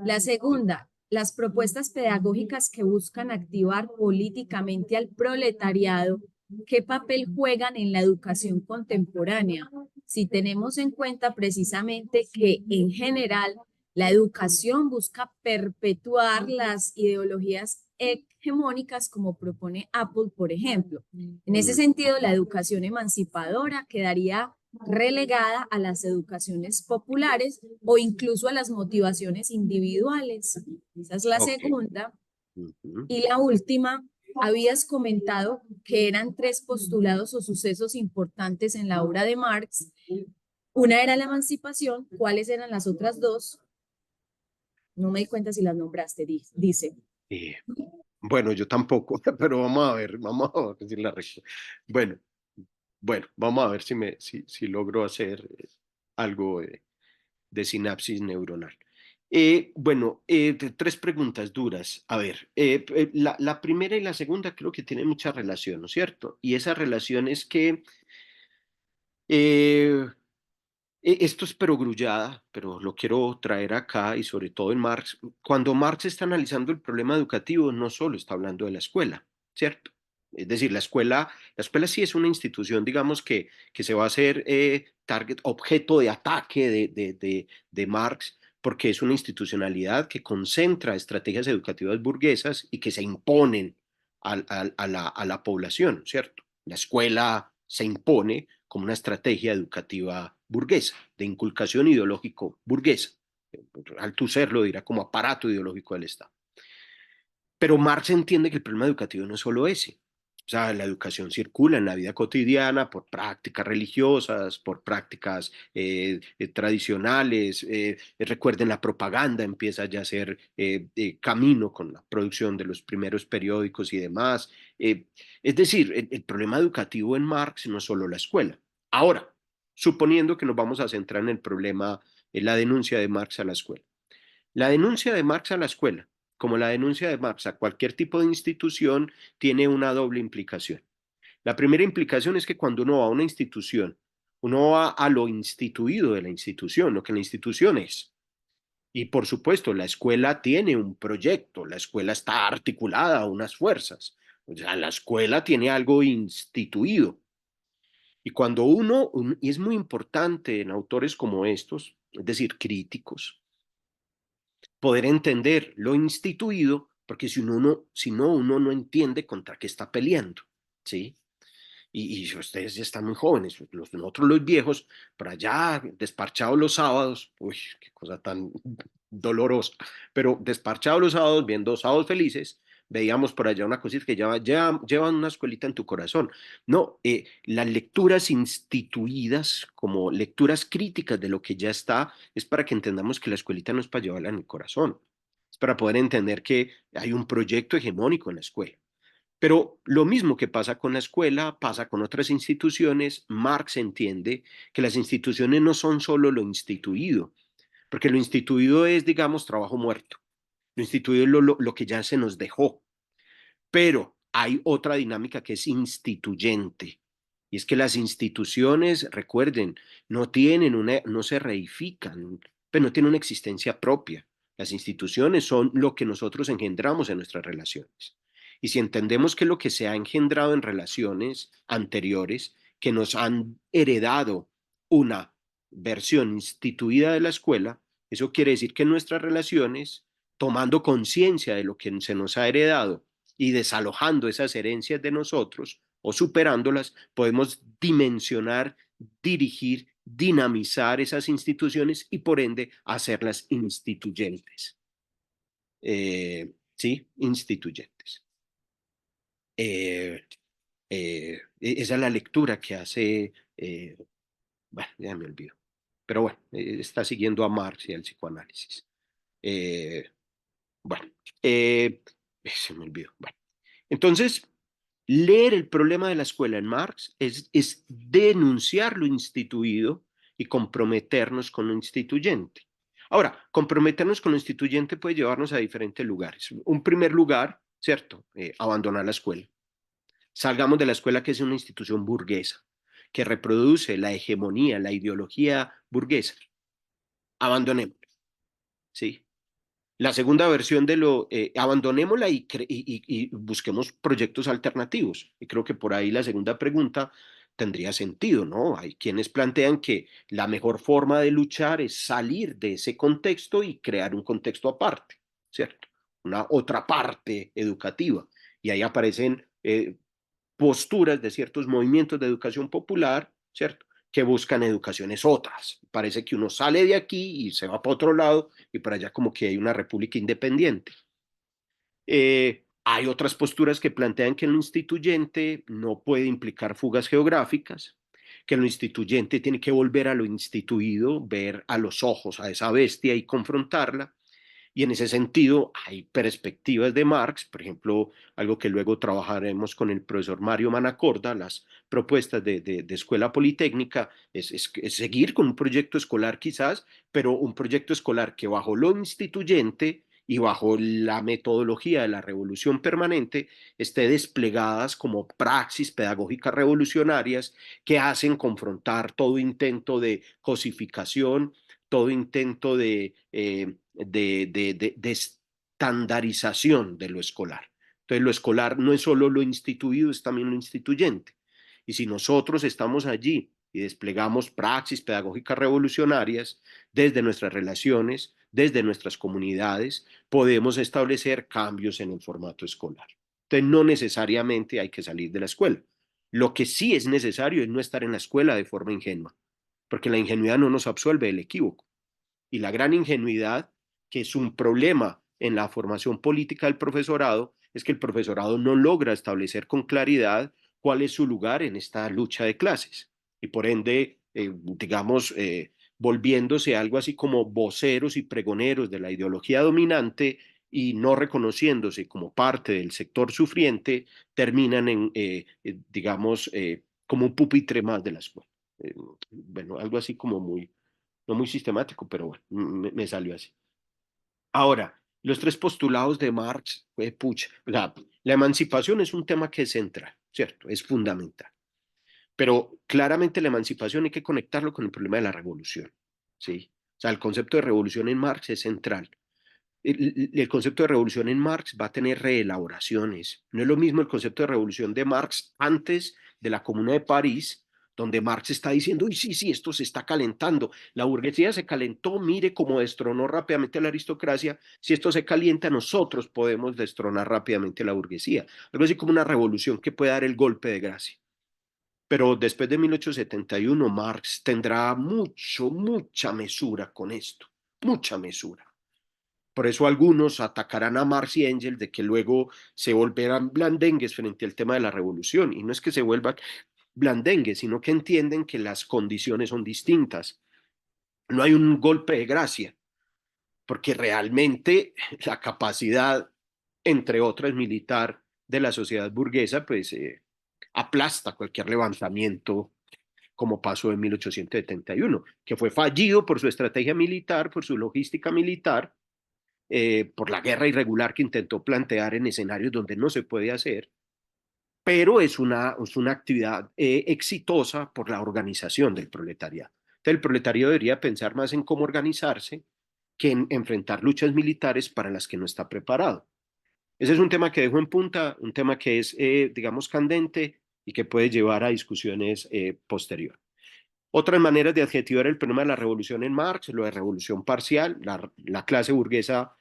La segunda, las propuestas pedagógicas que buscan activar políticamente al proletariado, ¿qué papel juegan en la educación contemporánea? Si tenemos en cuenta precisamente que en general la educación busca perpetuar las ideologías hegemónicas como propone Apple, por ejemplo. En ese Mm, sentido, la educación emancipadora quedaría relegada a las educaciones populares o incluso a las motivaciones individuales. Esa es la ok. segunda. Ujú. Y la última, habías comentado que eran tres postulados o sucesos importantes en la obra de Marx. Una era la emancipación. ¿Cuáles eran las otras dos? No me di cuenta si las nombraste, dice. Eh, bueno, yo tampoco, pero vamos a ver si la Bueno, bueno, vamos a ver si logro hacer algo de sinapsis neuronal. Bueno, tres preguntas duras. A ver, la primera y la segunda creo que tienen mucha relación, ¿no es cierto? Y esa relación es que eh, esto es perogrullada, pero lo quiero traer acá y sobre todo en Marx. Cuando Marx está analizando el problema educativo, no solo está hablando de la escuela, ¿cierto? Es decir, la escuela sí es una institución, digamos, que se va a hacer target, objeto de ataque de Marx, porque es una institucionalidad que concentra estrategias educativas burguesas y que se imponen a la población, ¿cierto? La escuela se impone como una estrategia educativa burguesa, de inculcación ideológico burguesa. Althusser lo dirá como aparato ideológico del Estado. Pero Marx entiende que el problema educativo no es solo ese. O sea, la educación circula en la vida cotidiana por prácticas religiosas, por prácticas tradicionales. Recuerden, la propaganda empieza ya a ser camino con la producción de los primeros periódicos y demás. Es decir, el problema educativo en Marx no es solo la escuela. Ahora, suponiendo que nos vamos a centrar en el problema, en la denuncia de Marx a la escuela. La denuncia de Marx a la escuela, como la denuncia de Marx a cualquier tipo de institución, tiene una doble implicación. La primera implicación es que cuando uno va a una institución, uno va a lo instituido de la institución, lo que la institución es. Y por supuesto, la escuela tiene un proyecto, la escuela está articulada a unas fuerzas. O sea, la escuela tiene algo instituido. Y cuando y es muy importante en autores como estos, es decir, críticos, poder entender lo instituido, porque si no, uno no entiende contra qué está peleando, ¿sí? Y ustedes ya están muy jóvenes, nosotros los viejos, por allá desparchados los sábados, uy, qué cosa tan dolorosa, pero desparchados los sábados, viendo Sábados Felices, veíamos por allá una cosita que llevan una escuelita en tu corazón. No, las lecturas instituidas como lecturas críticas de lo que ya está, es para que entendamos que la escuelita no es para llevarla en el corazón, es para poder entender que hay un proyecto hegemónico en la escuela. Pero lo mismo que pasa con la escuela, pasa con otras instituciones. Marx entiende que las instituciones no son solo lo instituido, porque lo instituido es, digamos, trabajo muerto. Lo instituido es lo que ya se nos dejó. Pero hay otra dinámica que es instituyente. Y es que las instituciones, recuerden, no se reifican, pero no tienen una existencia propia. Las instituciones son lo que nosotros engendramos en nuestras relaciones. Y si entendemos que lo que se ha engendrado en relaciones anteriores, que nos han heredado una versión instituida de la escuela, eso quiere decir que nuestras relaciones, tomando conciencia de lo que se nos ha heredado, y desalojando esas herencias de nosotros o superándolas, podemos dimensionar, dirigir, dinamizar esas instituciones y por ende hacerlas instituyentes. ¿Sí? Instituyentes. Esa es la lectura que hace, bueno, ya me olvido, pero bueno, está siguiendo a Marx y al psicoanálisis. Eh, bueno, se me olvidó. Bueno, entonces, leer el problema de la escuela en Marx es denunciar lo instituido y comprometernos con lo instituyente. Ahora, comprometernos con lo instituyente puede llevarnos a diferentes lugares. Un primer lugar, ¿cierto? Abandonar la escuela. Salgamos de la escuela, que es una institución burguesa, que reproduce la hegemonía, la ideología burguesa. Abandonémosla, ¿sí? La segunda versión de abandonémosla y busquemos proyectos alternativos. Y creo que por ahí la segunda pregunta tendría sentido, ¿no? Hay quienes plantean que la mejor forma de luchar es salir de ese contexto y crear un contexto aparte, ¿cierto? Una otra parte educativa. Y ahí aparecen posturas de ciertos movimientos de educación popular, ¿cierto? Que buscan educaciones otras. Parece que uno sale de aquí y se va para otro lado y para allá como que hay una república independiente. Hay otras posturas que plantean que lo instituyente no puede implicar fugas geográficas, que lo instituyente tiene que volver a lo instituido, ver a los ojos a esa bestia y confrontarla. Y en ese sentido hay perspectivas de Marx, por ejemplo, algo que luego trabajaremos con el profesor Mario Manacorda, las propuestas de escuela politécnica, es seguir con un proyecto escolar quizás, pero un proyecto escolar que bajo lo instituyente y bajo la metodología de la revolución permanente esté desplegadas como praxis pedagógicas revolucionarias que hacen confrontar todo intento de cosificación, todo intento de estandarización de lo escolar. Entonces, lo escolar no es solo lo instituido, es también lo instituyente. Y si nosotros estamos allí y desplegamos praxis pedagógicas revolucionarias desde nuestras relaciones, desde nuestras comunidades, podemos establecer cambios en el formato escolar. Entonces, no necesariamente hay que salir de la escuela. Lo que sí es necesario es no estar en la escuela de forma ingenua, porque la ingenuidad no nos absuelve del equívoco. Y la gran ingenuidad, que es un problema en la formación política del profesorado, es que el profesorado no logra establecer con claridad cuál es su lugar en esta lucha de clases. Y por ende, volviéndose algo así como voceros y pregoneros de la ideología dominante y no reconociéndose como parte del sector sufriente, terminan como un pupitre más de la escuela. Bueno, algo así como no muy sistemático, pero bueno, me salió así. Ahora, los tres postulados de Marx, pucha, la emancipación es un tema que es central, ¿cierto? Es fundamental. Pero claramente la emancipación hay que conectarlo con el problema de la revolución, ¿sí? O sea, el concepto de revolución en Marx es central. El concepto de revolución en Marx va a tener reelaboraciones. No es lo mismo el concepto de revolución de Marx antes de la Comuna de París, donde Marx está diciendo, uy, sí, sí, esto se está calentando. La burguesía se calentó, mire cómo destronó rápidamente a la aristocracia. Si esto se calienta, nosotros podemos destronar rápidamente a la burguesía. Algo así como una revolución que puede dar el golpe de gracia. Pero después de 1871, Marx tendrá mucha mesura con esto, mucha mesura. Por eso algunos atacarán a Marx y Engels de que luego se volverán blandengues frente al tema de la revolución. Y no es que se vuelvan blandengues, sino que entienden que las condiciones son distintas. No hay un golpe de gracia, porque realmente la capacidad, entre otras, militar de la sociedad burguesa, pues aplasta cualquier levantamiento como pasó en 1871, que fue fallido por su estrategia militar, por su logística militar, por la guerra irregular que intentó plantear en escenarios donde no se puede hacer, pero es una actividad exitosa por la organización del proletariado. Entonces, el proletariado debería pensar más en cómo organizarse que en enfrentar luchas militares para las que no está preparado. Ese es un tema que dejo en punta, un tema que es, digamos, candente y que puede llevar a discusiones posteriores. Otras maneras de adjetivar el problema de la revolución en Marx, lo de revolución parcial, la clase burguesa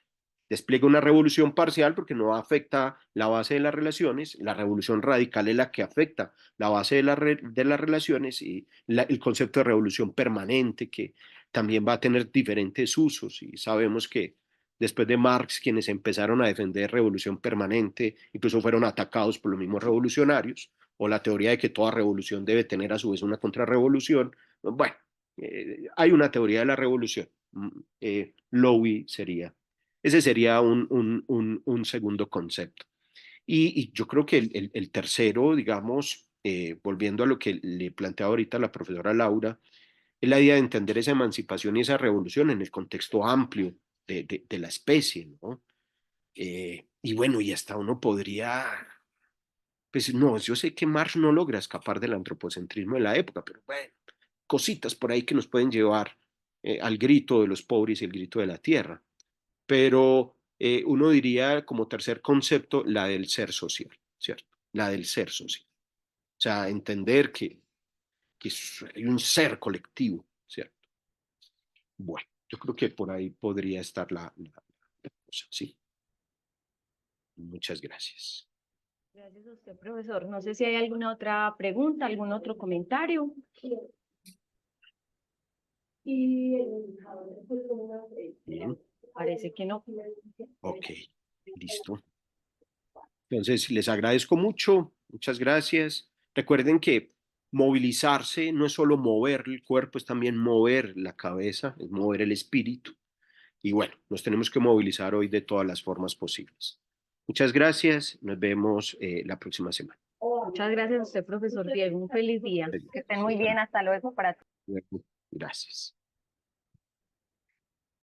despliega una revolución parcial porque no afecta la base de las relaciones, la revolución radical es la que afecta la base de las relaciones y el concepto de revolución permanente que también va a tener diferentes usos y sabemos que después de Marx quienes empezaron a defender revolución permanente incluso fueron atacados por los mismos revolucionarios o la teoría de que toda revolución debe tener a su vez una contrarrevolución. Bueno, hay una teoría de la revolución. Lowy sería ese sería un segundo concepto. Y yo creo que el tercero, digamos, volviendo a lo que le planteaba ahorita la profesora Laura, es la idea de entender esa emancipación y esa revolución en el contexto amplio de la especie, ¿no? Y bueno, y hasta uno podría, pues no, yo sé que Marx no logra escapar del antropocentrismo de la época, pero bueno, cositas por ahí que nos pueden llevar al grito de los pobres y el grito de la tierra, pero uno diría como tercer concepto la del ser social, ¿cierto? La del ser social. O sea, entender que hay un ser colectivo, ¿cierto? Bueno, yo creo que por ahí podría estar la cosa, ¿sí? Muchas gracias. Gracias a usted, profesor. No sé si hay alguna otra pregunta, algún otro comentario. Bien, Parece que no. ok, listo. Entonces, les agradezco mucho, muchas gracias. Recuerden que movilizarse no es solo mover el cuerpo, es también mover la cabeza, es mover el espíritu. Y bueno, nos tenemos que movilizar hoy de todas las formas posibles. Muchas gracias, nos vemos la próxima semana. Muchas gracias a usted, profesor Diego. Un feliz día. Que estén muy bien. Hasta luego para todos. Gracias.